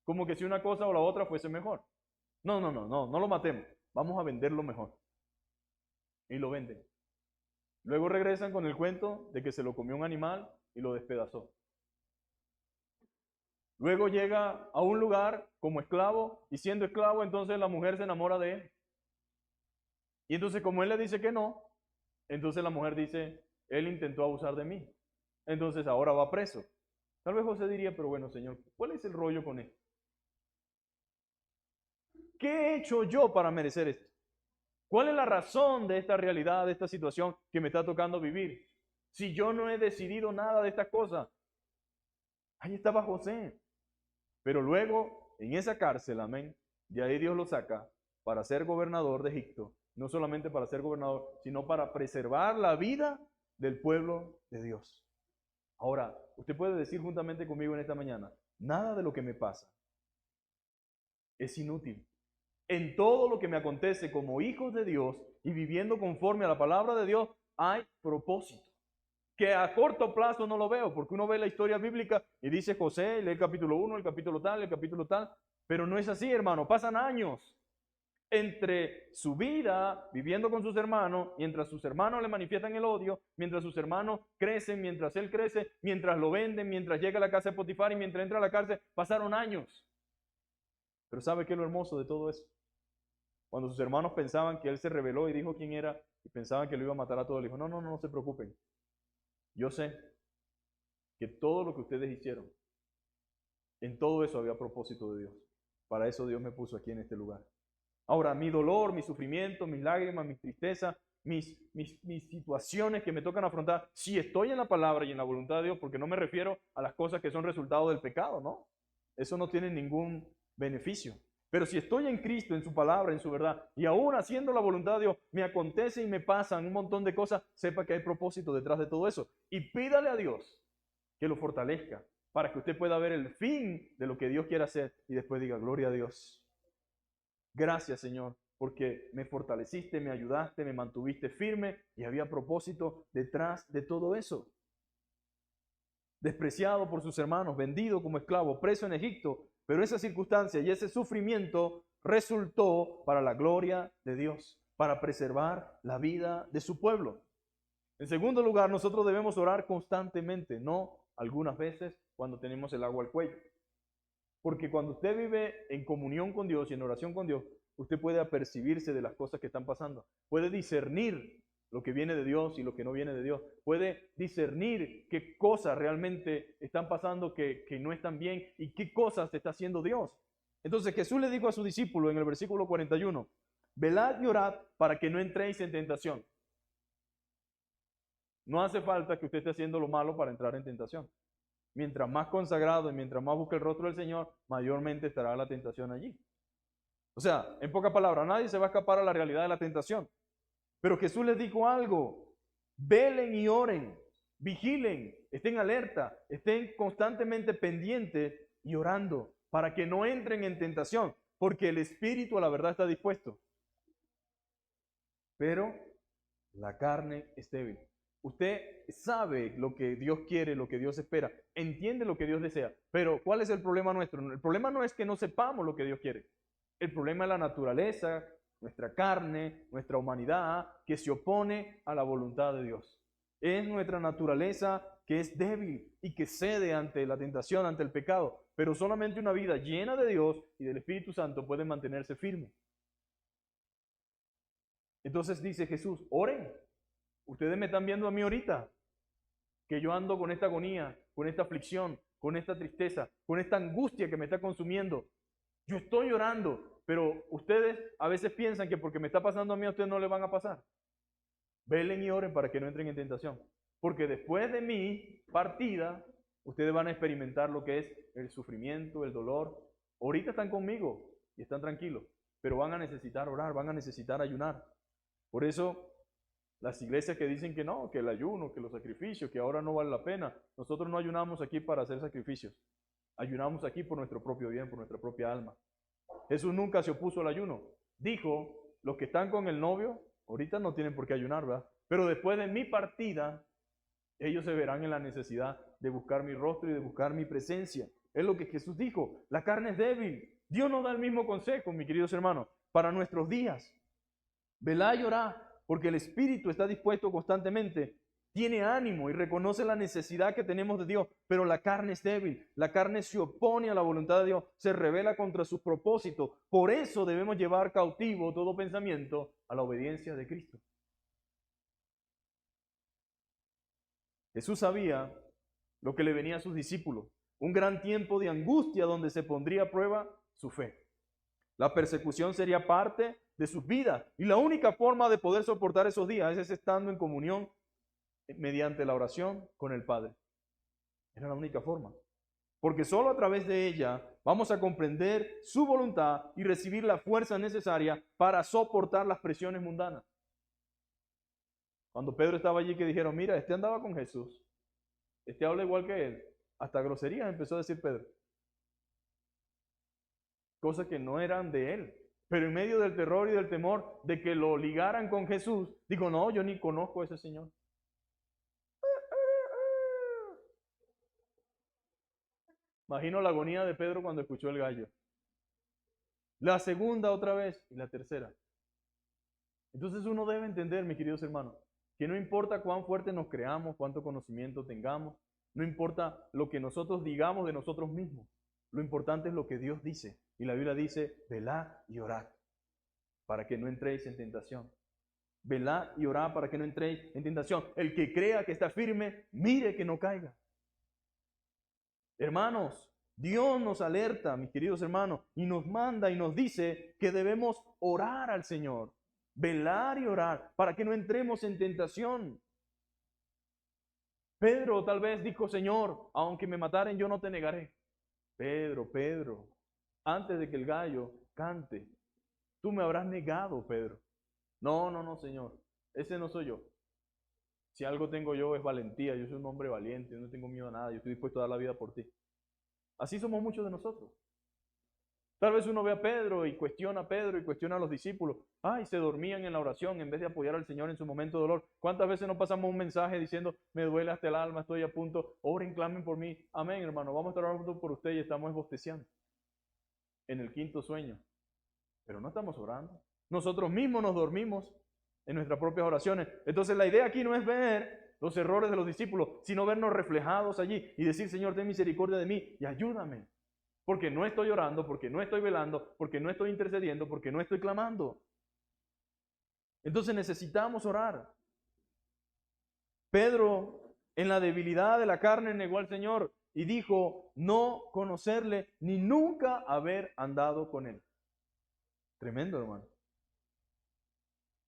Como que si una cosa o la otra fuese mejor. No lo matemos, vamos a venderlo mejor. Y lo venden. Luego regresan con el cuento de que se lo comió un animal y lo despedazó. Luego llega a un lugar como esclavo y siendo esclavo, entonces la mujer se enamora de él. Y entonces como él le dice que no, entonces la mujer dice, él intentó abusar de mí. Entonces ahora va preso. Tal vez José diría, pero bueno, Señor, ¿cuál es el rollo con esto? ¿Qué he hecho yo para merecer esto? ¿Cuál es la razón de esta realidad, de esta situación que me está tocando vivir? Si yo no he decidido nada de estas cosas. Ahí estaba José. Pero luego, en esa cárcel, amén, de ahí Dios lo saca para ser gobernador de Egipto. No solamente para ser gobernador, sino para preservar la vida del pueblo de Dios. Ahora, usted puede decir juntamente conmigo en esta mañana, nada de lo que me pasa es inútil. En todo lo que me acontece como hijos de Dios y viviendo conforme a la palabra de Dios, hay propósito. Que a corto plazo no lo veo, porque uno ve la historia bíblica y dice José, lee el capítulo 1, el capítulo tal, pero no es así, hermano, pasan años entre su vida viviendo con sus hermanos, mientras sus hermanos le manifiestan el odio, mientras sus hermanos crecen, mientras él crece, mientras lo venden, mientras llega a la casa de Potifar y mientras entra a la cárcel, pasaron años. Pero ¿sabe qué es lo hermoso de todo eso? Cuando sus hermanos pensaban que él se rebeló y dijo quién era y pensaban que lo iba a matar a todos, le dijo, no se preocupen. Yo sé que todo lo que ustedes hicieron, en todo eso había propósito de Dios. Para eso Dios me puso aquí en este lugar. Ahora, mi dolor, mi sufrimiento, mis lágrimas, mis tristezas, mis situaciones que me tocan afrontar, si estoy en la palabra y en la voluntad de Dios, porque no me refiero a las cosas que son resultado del pecado, ¿no? Eso no tiene ningún beneficio. Pero si estoy en Cristo, en su palabra, en su verdad, y aún haciendo la voluntad de Dios, me acontece y me pasan un montón de cosas, sepa que hay propósito detrás de todo eso. Y pídale a Dios que lo fortalezca para que usted pueda ver el fin de lo que Dios quiere hacer y después diga, gloria a Dios. Gracias, Señor, porque me fortaleciste, me ayudaste, me mantuviste firme y había propósito detrás de todo eso. Despreciado por sus hermanos, vendido como esclavo, preso en Egipto, pero esa circunstancia y ese sufrimiento resultó para la gloria de Dios, para preservar la vida de su pueblo. En segundo lugar, nosotros debemos orar constantemente, no algunas veces cuando tenemos el agua al cuello. Porque cuando usted vive en comunión con Dios y en oración con Dios, usted puede apercibirse de las cosas que están pasando. Puede discernir lo que viene de Dios y lo que no viene de Dios. Puede discernir qué cosas realmente están pasando que no están bien y qué cosas está haciendo Dios. Entonces Jesús le dijo a su discípulo en el versículo 41, velad y orad para que no entréis en tentación. No hace falta que usted esté haciendo lo malo para entrar en tentación. Mientras más consagrado y mientras más busque el rostro del Señor, mayormente estará la tentación allí. O sea, en pocas palabras, nadie se va a escapar a la realidad de la tentación. Pero Jesús les dijo algo, velen y oren, vigilen, estén alerta, estén constantemente pendientes y orando para que no entren en tentación, porque el espíritu a la verdad está dispuesto. Pero la carne es débil. Usted sabe lo que Dios quiere, lo que Dios espera, entiende lo que Dios desea, pero ¿cuál es el problema nuestro? El problema no es que no sepamos lo que Dios quiere. El problema es la naturaleza, nuestra carne, nuestra humanidad, que se opone a la voluntad de Dios. Es nuestra naturaleza que es débil y que cede ante la tentación, ante el pecado, pero solamente una vida llena de Dios y del Espíritu Santo puede mantenerse firme. Entonces dice Jesús, oren. Ustedes me están viendo a mí ahorita, que yo ando con esta agonía, con esta aflicción, con esta tristeza, con esta angustia que me está consumiendo. Yo estoy orando, pero ustedes a veces piensan que porque me está pasando a mí, a ustedes no le van a pasar. Velen y oren para que no entren en tentación. Porque después de mi partida, ustedes van a experimentar lo que es el sufrimiento, el dolor. Ahorita están conmigo y están tranquilos, pero van a necesitar orar, van a necesitar ayunar. Por eso las iglesias que dicen que no, que el ayuno, que los sacrificios, que ahora no vale la pena. Nosotros no ayunamos aquí para hacer sacrificios. Ayunamos aquí por nuestro propio bien, por nuestra propia alma. Jesús nunca se opuso al ayuno. Dijo, los que están con el novio, ahorita no tienen por qué ayunar, ¿verdad? Pero después de mi partida, ellos se verán en la necesidad de buscar mi rostro y de buscar mi presencia. Es lo que Jesús dijo. La carne es débil. Dios nos da el mismo consejo, mis queridos hermanos, para nuestros días. Velá y orá, porque el espíritu está dispuesto constantemente, tiene ánimo y reconoce la necesidad que tenemos de Dios, pero la carne es débil, la carne se opone a la voluntad de Dios, se rebela contra sus propósitos. Por eso debemos llevar cautivo todo pensamiento a la obediencia de Cristo. Jesús sabía lo que le venía a sus discípulos, un gran tiempo de angustia donde se pondría a prueba su fe. La persecución sería parte de sus vidas y la única forma de poder soportar esos días es estando en comunión mediante la oración con el Padre. Era la única forma. Porque solo a través de ella vamos a comprender su voluntad y recibir la fuerza necesaria para soportar las presiones mundanas. Cuando Pedro estaba allí que dijeron, mira, este andaba con Jesús, este habla igual que él, hasta groserías empezó a decir Pedro. Cosas que no eran de él. Pero en medio del terror y del temor de que lo ligaran con Jesús, dijo, no, yo ni conozco a ese Señor. Imagino la agonía de Pedro cuando escuchó el gallo. La segunda otra vez y la tercera. Entonces uno debe entender, mis queridos hermanos, que no importa cuán fuerte nos creamos, cuánto conocimiento tengamos, no importa lo que nosotros digamos de nosotros mismos, lo importante es lo que Dios dice. Y la Biblia dice, velad y orad para que no entréis en tentación. Velad y orad para que no entréis en tentación. El que crea que está firme, mire que no caiga. Hermanos, Dios nos alerta, mis queridos hermanos, y nos manda y nos dice que debemos orar al Señor, velar y orar para que no entremos en tentación. Pedro tal vez dijo, Señor, aunque me mataren, yo no te negaré. Pedro, antes de que el gallo cante, tú me habrás negado, Pedro. No, Señor, ese no soy yo. Si algo tengo yo es valentía, yo soy un hombre valiente, yo no tengo miedo a nada, yo estoy dispuesto a dar la vida por ti. Así somos muchos de nosotros. Tal vez uno ve a Pedro y cuestiona a los discípulos. Ay, se dormían en la oración en vez de apoyar al Señor en su momento de dolor. ¿Cuántas veces nos pasamos un mensaje diciendo, me duele hasta el alma, estoy a punto, oren, clamen por mí? Amén, hermano, vamos a estar orando por usted y estamos bosteciando en el quinto sueño. Pero no estamos orando. Nosotros mismos nos dormimos en nuestras propias oraciones. Entonces la idea aquí no es ver los errores de los discípulos, sino vernos reflejados allí y decir, Señor, ten misericordia de mí y ayúdame. Porque no estoy orando, porque no estoy velando, porque no estoy intercediendo, porque no estoy clamando. Entonces necesitamos orar. Pedro, en la debilidad de la carne, negó al Señor y dijo no conocerle ni nunca haber andado con él. Tremendo, hermano.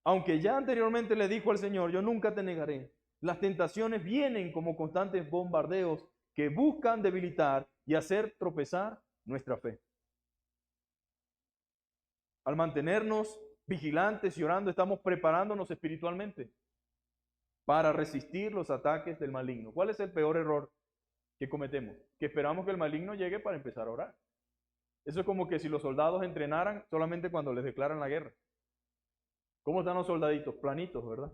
Aunque ya anteriormente le dijo al Señor, yo nunca te negaré. Las tentaciones vienen como constantes bombardeos que buscan debilitar y hacer tropezar nuestra fe. Al mantenernos vigilantes y orando, estamos preparándonos espiritualmente para resistir los ataques del maligno. ¿Cuál es el peor error que cometemos? Que esperamos que el maligno llegue para empezar a orar. Eso es como que si los soldados entrenaran solamente cuando les declaran la guerra. ¿Cómo están los soldaditos? Planitos, ¿verdad?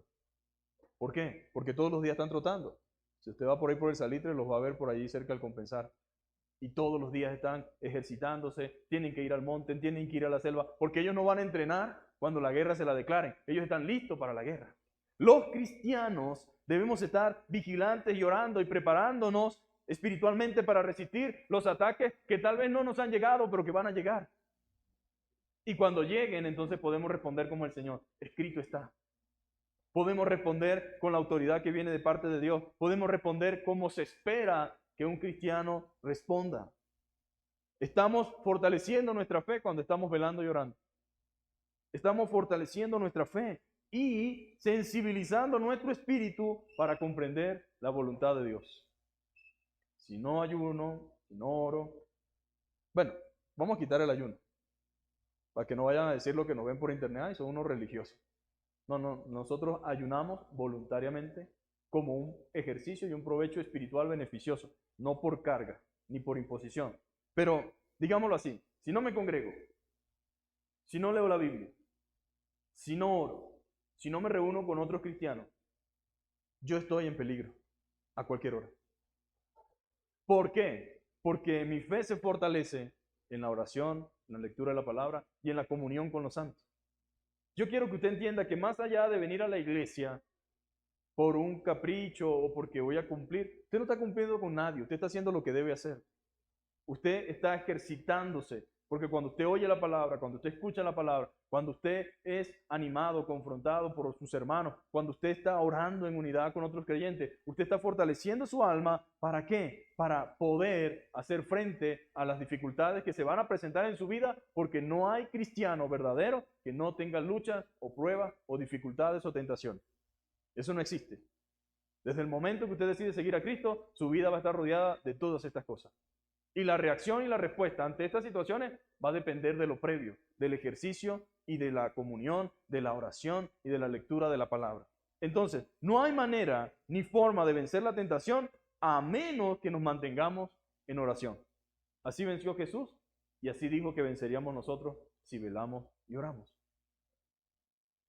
¿Por qué? Porque todos los días están trotando. Si usted va por ahí por el Salitre, los va a ver por allí cerca del Compensar. Y todos los días están ejercitándose, tienen que ir al monte, tienen que ir a la selva, porque ellos no van a entrenar cuando la guerra se la declaren. Ellos están listos para la guerra. Los cristianos debemos estar vigilantes y orando y preparándonos espiritualmente para resistir los ataques que tal vez no nos han llegado, pero que van a llegar. Y cuando lleguen, entonces podemos responder como el Señor. Escrito está. Podemos responder con la autoridad que viene de parte de Dios. Podemos responder como se espera que un cristiano responda. Estamos fortaleciendo nuestra fe cuando estamos velando y orando. Estamos fortaleciendo nuestra fe y sensibilizando nuestro espíritu para comprender la voluntad de Dios. Si no ayuno, si no oro. Bueno, vamos a quitar el ayuno. Para que no vayan a decir lo que nos ven por internet, y son unos religiosos. No, nosotros ayunamos voluntariamente como un ejercicio y un provecho espiritual beneficioso, no por carga ni por imposición. Pero, digámoslo así, si no me congrego, si no leo la Biblia, si no oro, si no me reúno con otros cristianos, yo estoy en peligro a cualquier hora. ¿Por qué? Porque mi fe se fortalece en la oración, en la lectura de la palabra y en la comunión con los santos. Yo quiero que usted entienda que más allá de venir a la iglesia por un capricho o porque voy a cumplir. Usted no está cumpliendo con nadie, usted está haciendo lo que debe hacer. Usted está ejercitándose, porque cuando usted oye la palabra, cuando usted escucha la palabra, cuando usted es animado, confrontado por sus hermanos, cuando usted está orando en unidad con otros creyentes, usted está fortaleciendo su alma. ¿Para qué? Para poder hacer frente a las dificultades que se van a presentar en su vida, porque no hay cristiano verdadero que no tenga luchas o pruebas o dificultades o tentaciones. Eso no existe. Desde el momento que usted decide seguir a Cristo, su vida va a estar rodeada de todas estas cosas. Y la reacción y la respuesta ante estas situaciones va a depender de lo previo, del ejercicio y de la comunión, de la oración y de la lectura de la palabra. Entonces, no hay manera ni forma de vencer la tentación a menos que nos mantengamos en oración. Así venció Jesús y así dijo que venceríamos nosotros si velamos y oramos.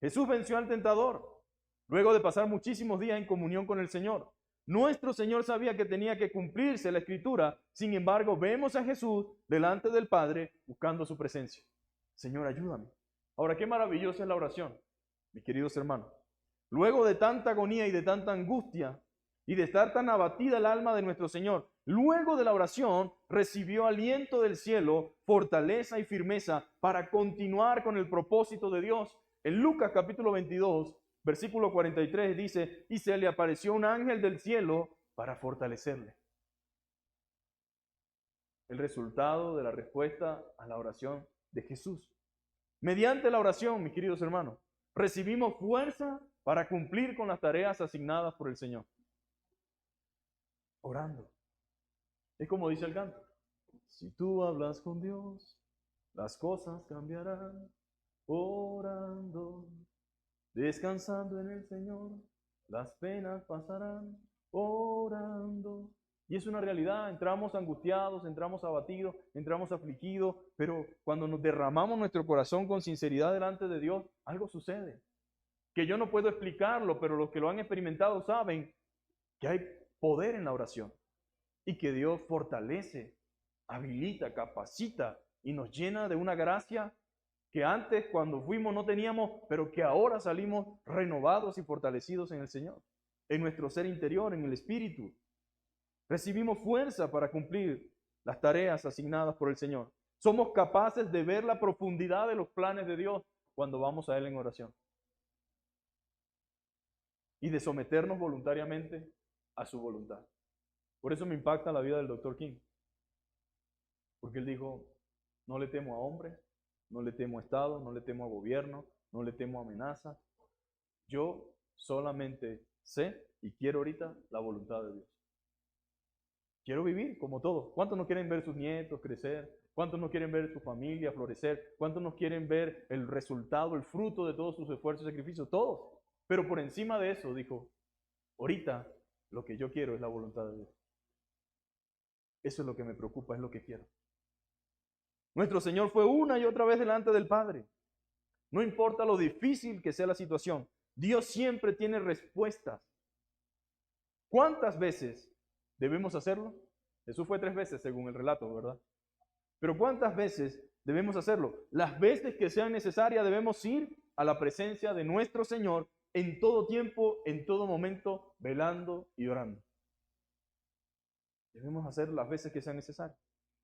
Jesús venció al tentador luego de pasar muchísimos días en comunión con el Señor. Nuestro Señor sabía que tenía que cumplirse la Escritura. Sin embargo, vemos a Jesús delante del Padre buscando su presencia. Señor, ayúdame. Ahora, qué maravillosa es la oración, mis queridos hermanos. Luego de tanta agonía y de tanta angustia y de estar tan abatida el alma de nuestro Señor, luego de la oración recibió aliento del cielo, fortaleza y firmeza para continuar con el propósito de Dios. En Lucas capítulo 22, versículo 43 dice, y se le apareció un ángel del cielo para fortalecerle. El resultado de la respuesta a la oración de Jesús. Mediante la oración, mis queridos hermanos, recibimos fuerza para cumplir con las tareas asignadas por el Señor. Orando. Es como dice el canto. Si tú hablas con Dios, las cosas cambiarán. Orando. Descansando en el Señor, las penas pasarán, orando. Y es una realidad, entramos angustiados, entramos abatidos, entramos afligidos, pero cuando nos derramamos nuestro corazón con sinceridad delante de Dios, algo sucede. Que yo no puedo explicarlo, pero los que lo han experimentado saben que hay poder en la oración y que Dios fortalece, habilita, capacita y nos llena de una gracia que antes cuando fuimos no teníamos, pero que ahora salimos renovados y fortalecidos en el Señor, en nuestro ser interior, en el Espíritu. Recibimos fuerza para cumplir las tareas asignadas por el Señor. Somos capaces de ver la profundidad de los planes de Dios cuando vamos a Él en oración. Y de someternos voluntariamente a su voluntad. Por eso me impacta la vida del Dr. King. Porque él dijo, no le temo a hombres, no le temo a Estado, no le temo a gobierno, no le temo a amenazas. Yo solamente sé y quiero ahorita la voluntad de Dios. Quiero vivir como todos. ¿Cuántos no quieren ver sus nietos crecer? ¿Cuántos no quieren ver su familia florecer? ¿Cuántos no quieren ver el resultado, el fruto de todos sus esfuerzos y sacrificios? Todos. Pero por encima de eso, dijo, ahorita lo que yo quiero es la voluntad de Dios. Eso es lo que me preocupa, es lo que quiero. Nuestro Señor fue una y otra vez delante del Padre. No importa lo difícil que sea la situación, Dios siempre tiene respuestas. ¿Cuántas veces debemos hacerlo? Jesús fue 3 veces según el relato, ¿verdad? Pero ¿cuántas veces debemos hacerlo? Las veces que sean necesarias debemos ir a la presencia de nuestro Señor en todo tiempo, en todo momento, velando y orando. Debemos hacer las veces que sean necesarias.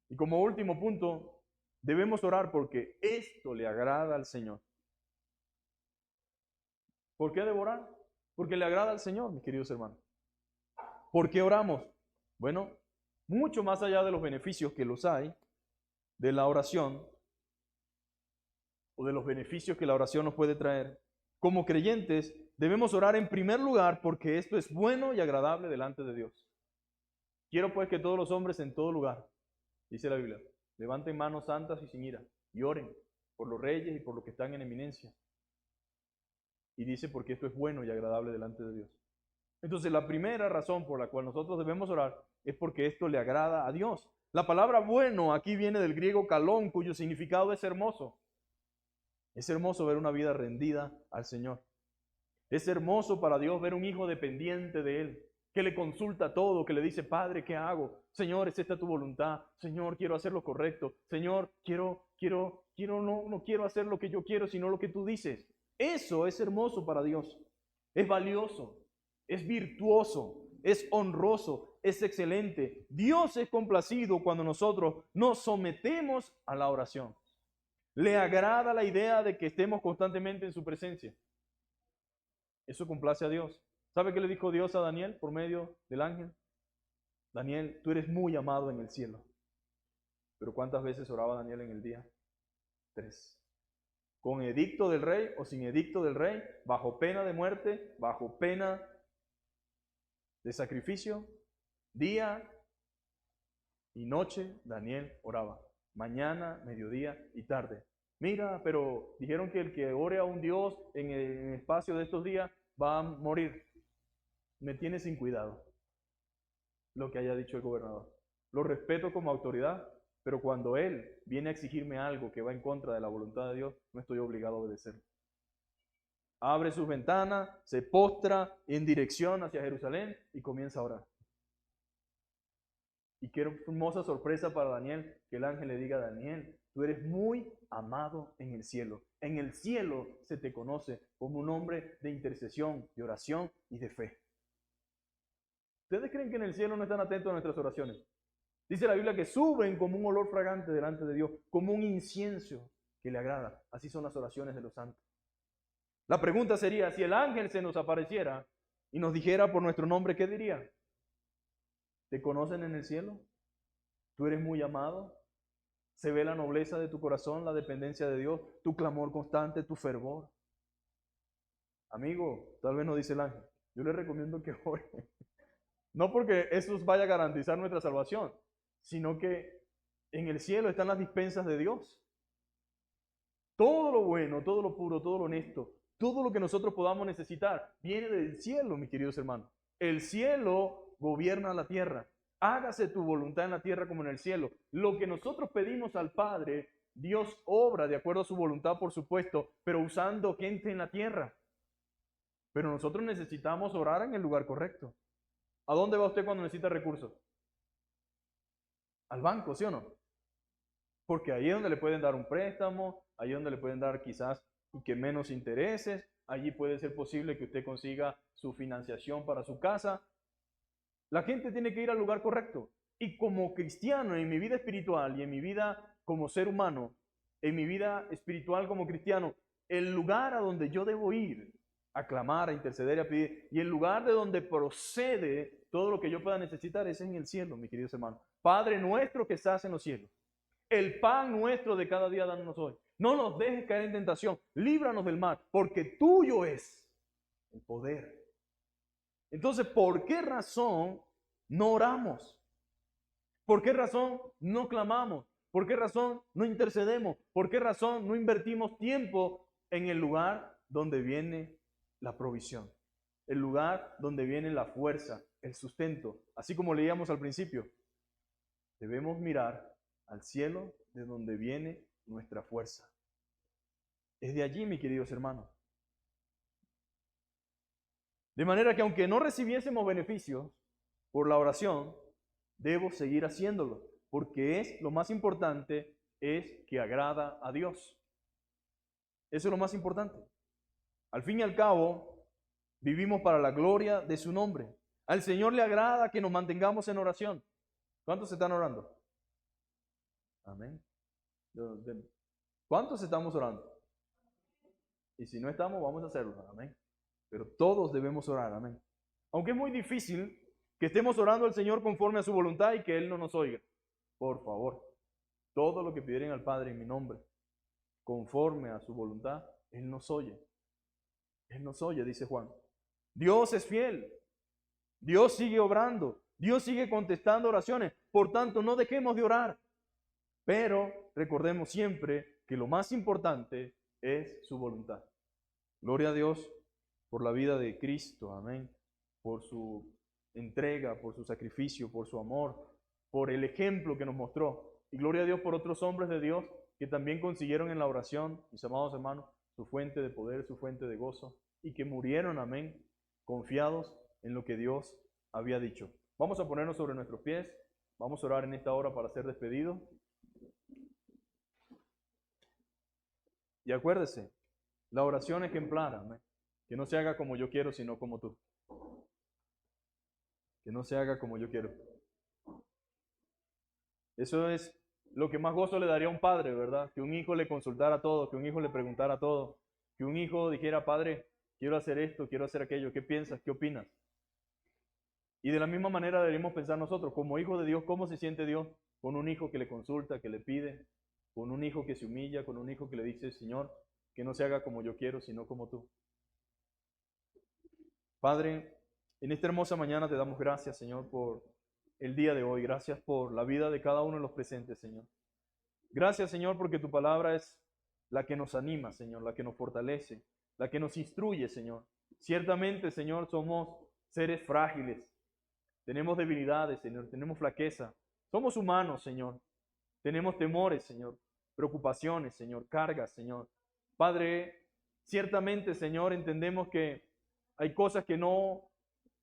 Y como último punto, debemos orar porque esto le agrada al Señor. ¿Por qué debo orar? Porque le agrada al Señor, mis queridos hermanos. ¿Por qué oramos? Bueno, mucho más allá de los beneficios que los hay de la oración o de los beneficios que la oración nos puede traer, como creyentes debemos orar en primer lugar porque esto es bueno y agradable delante de Dios. Quiero pues que todos los hombres en todo lugar, dice la Biblia, levanten manos santas y sin ira y oren por los reyes y por los que están en eminencia. Y dice porque esto es bueno y agradable delante de Dios. Entonces la primera razón por la cual nosotros debemos orar es porque esto le agrada a Dios. La palabra bueno aquí viene del griego kalón, cuyo significado es hermoso. Es hermoso ver una vida rendida al Señor. Es hermoso para Dios ver un hijo dependiente de Él, que le consulta todo, que le dice, Padre, ¿qué hago? Señor, ¿es esta tu voluntad? Señor, quiero hacer lo correcto. Señor, no quiero hacer lo que yo quiero, sino lo que tú dices. Eso es hermoso para Dios. Es valioso. es virtuoso, es honroso, es excelente. Dios es complacido cuando nosotros nos sometemos a la oración. Le agrada la idea de que estemos constantemente en su presencia. Eso complace a Dios. ¿Sabe qué le dijo Dios a Daniel por medio del ángel? Daniel, tú eres muy amado en el cielo. Pero ¿cuántas veces oraba Daniel en el día? 3. Con edicto del rey o sin edicto del rey, bajo pena de muerte, bajo pena de sacrificio, día y noche Daniel oraba. Mañana, mediodía y tarde. Mira, pero dijeron que el que ore a un Dios en el espacio de estos días va a morir. Me tiene sin cuidado lo que haya dicho el gobernador. Lo respeto como autoridad, pero cuando él viene a exigirme algo que va en contra de la voluntad de Dios, no estoy obligado a obedecerlo. Abre sus ventanas, se postra en dirección hacia Jerusalén y comienza a orar. Y qué hermosa sorpresa para Daniel que el ángel le diga: Daniel, tú eres muy amado en el cielo. En el cielo se te conoce como un hombre de intercesión, de oración y de fe. ¿Ustedes creen que en el cielo no están atentos a nuestras oraciones? Dice la Biblia que suben como un olor fragante delante de Dios, como un incienso que le agrada. Así son las oraciones de los santos. La pregunta sería, si el ángel se nos apareciera y nos dijera por nuestro nombre, ¿qué diría? ¿Te conocen en el cielo? ¿Tú eres muy amado? ¿Se ve la nobleza de tu corazón, la dependencia de Dios, tu clamor constante, tu fervor? Amigo, tal vez no dice el ángel. Yo le recomiendo que ore. No porque eso vaya a garantizar nuestra salvación, sino que en el cielo están las dispensas de Dios. Todo lo bueno, todo lo puro, todo lo honesto, todo lo que nosotros podamos necesitar viene del cielo, mis queridos hermanos. El cielo gobierna la tierra. Hágase tu voluntad en la tierra como en el cielo. Lo que nosotros pedimos al Padre, Dios obra de acuerdo a su voluntad, por supuesto, pero usando gente en la tierra. Pero nosotros necesitamos orar en el lugar correcto. ¿A dónde va usted cuando necesita recursos? Al banco, ¿sí o no? Porque ahí es donde le pueden dar un préstamo, ahí es donde le pueden dar quizás y que menos intereses, allí puede ser posible que usted consiga su financiación para su casa. La gente tiene que ir al lugar correcto. Y como cristiano, en mi vida espiritual y en mi vida como ser humano, en mi vida espiritual como cristiano, el lugar a donde yo debo ir a clamar, a interceder, a pedir, y el lugar de donde procede todo lo que yo pueda necesitar es en el cielo, mis queridos hermanos. Padre nuestro que estás en los cielos, el pan nuestro de cada día danos hoy. No nos dejes caer en tentación, líbranos del mal, porque tuyo es el poder. Entonces, ¿por qué razón no oramos? ¿Por qué razón no clamamos? ¿Por qué razón no intercedemos? ¿Por qué razón no invertimos tiempo en el lugar donde viene la provisión? El lugar donde viene la fuerza, el sustento. Así como leíamos al principio, debemos mirar al cielo de donde viene nuestra fuerza. Es de allí, mis queridos hermanos. De manera que aunque no recibiésemos beneficios por la oración, debo seguir haciéndolo, porque es lo más importante, es que agrada a Dios. Eso es lo más importante. Al fin y al cabo, vivimos para la gloria de su nombre. Al Señor le agrada que nos mantengamos en oración. ¿Cuántos están orando? Amén. ¿Cuántos estamos orando? Y si no estamos, vamos a hacerlo. Amén. Pero todos debemos orar. Amén. Aunque es muy difícil que estemos orando al Señor conforme a su voluntad y que Él no nos oiga. Por favor, todo lo que pidieren al Padre en mi nombre, conforme a su voluntad, Él nos oye. Él nos oye, dice Juan. Dios es fiel. Dios sigue obrando. Dios sigue contestando oraciones. Por tanto, no dejemos de orar. Pero recordemos siempre que lo más importante es su voluntad. Gloria a Dios por la vida de Cristo. Amén. Por su entrega, por su sacrificio, por su amor, por el ejemplo que nos mostró. Y gloria a Dios por otros hombres de Dios que también consiguieron en la oración, mis amados hermanos, su fuente de poder, su fuente de gozo, y que murieron, amén, confiados en lo que Dios había dicho. Vamos a ponernos sobre nuestros pies, vamos a orar en esta hora para ser despedidos. Y acuérdese, la oración ejemplar, amén, que no se haga como yo quiero, sino como tú. que no se haga como yo quiero. Eso es lo que más gozo le daría a un padre, ¿verdad? Que un hijo le consultara todo, que un hijo le preguntara todo, que un hijo dijera, padre, quiero hacer esto, quiero hacer aquello, ¿qué piensas? ¿Qué opinas? Y de la misma manera deberíamos pensar nosotros, como hijos de Dios, ¿cómo se siente Dios con un hijo que le consulta, que le pide, con un hijo que se humilla, con un hijo que le dice, Señor, que no se haga como yo quiero, sino como tú? Padre, en esta hermosa mañana te damos gracias, Señor, por el día de hoy. Gracias por la vida de cada uno de los presentes, Señor. Gracias, Señor, porque tu palabra es la que nos anima, Señor, la que nos fortalece, la que nos instruye, Señor. Ciertamente, Señor, somos seres frágiles. Tenemos debilidades, Señor, tenemos flaqueza. Somos humanos, Señor. Tenemos temores, Señor, preocupaciones, Señor, cargas, Señor. Padre, ciertamente, Señor, entendemos que hay cosas que no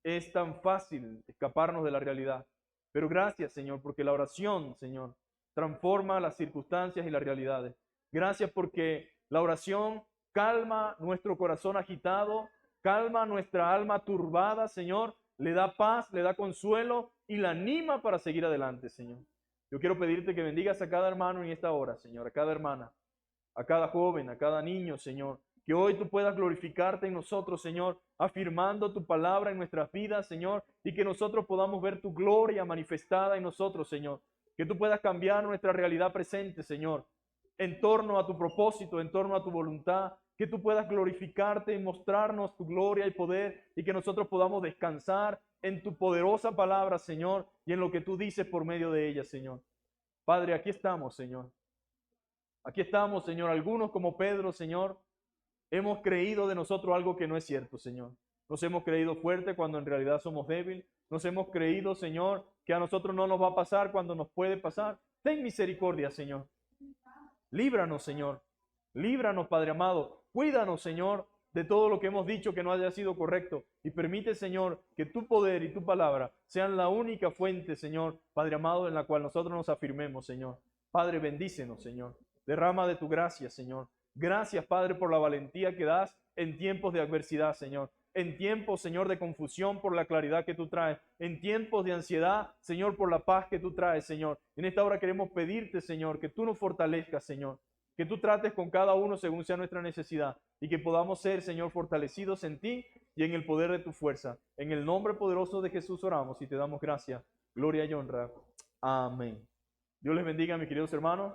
es tan fácil escaparnos de la realidad. Pero gracias, Señor, porque la oración, Señor, transforma las circunstancias y las realidades. Gracias porque la oración calma nuestro corazón agitado, calma nuestra alma turbada, Señor, le da paz, le da consuelo y la anima para seguir adelante, Señor. Yo quiero pedirte que bendigas a cada hermano en esta hora, Señor, a cada hermana, a cada joven, a cada niño, Señor. Que hoy tú puedas glorificarte en nosotros, Señor, afirmando tu palabra en nuestras vidas, Señor, y que nosotros podamos ver tu gloria manifestada en nosotros, Señor. Que tú puedas cambiar nuestra realidad presente, Señor, en torno a tu propósito, en torno a tu voluntad. Que tú puedas glorificarte y mostrarnos tu gloria y poder, y que nosotros podamos descansar en tu poderosa palabra, Señor, y en lo que tú dices por medio de ella, Señor. Padre, aquí estamos, Señor. Aquí estamos, Señor. Algunos como Pedro, Señor, hemos creído de nosotros algo que no es cierto, Señor. Nos hemos creído fuerte cuando en realidad somos débiles. Nos hemos creído, Señor, que a nosotros no nos va a pasar cuando nos puede pasar. Ten misericordia, Señor. Líbranos, Señor. Líbranos, Padre amado. Cuídanos, Señor, de todo lo que hemos dicho que no haya sido correcto. Y permite, Señor, que tu poder y tu palabra sean la única fuente, Señor, Padre amado, en la cual nosotros nos afirmemos, Señor. Padre, bendícenos, Señor. Derrama de tu gracia, Señor. Gracias, Padre, por la valentía que das en tiempos de adversidad, Señor. En tiempos, Señor, de confusión, por la claridad que tú traes. En tiempos de ansiedad, Señor, por la paz que tú traes, Señor. En esta hora queremos pedirte, Señor, que tú nos fortalezcas, Señor. Que tú trates con cada uno según sea nuestra necesidad. Y que podamos ser, Señor, fortalecidos en ti y en el poder de tu fuerza. En el nombre poderoso de Jesús oramos y te damos gracias, gloria y honra. Amén. Dios les bendiga, mis queridos hermanos.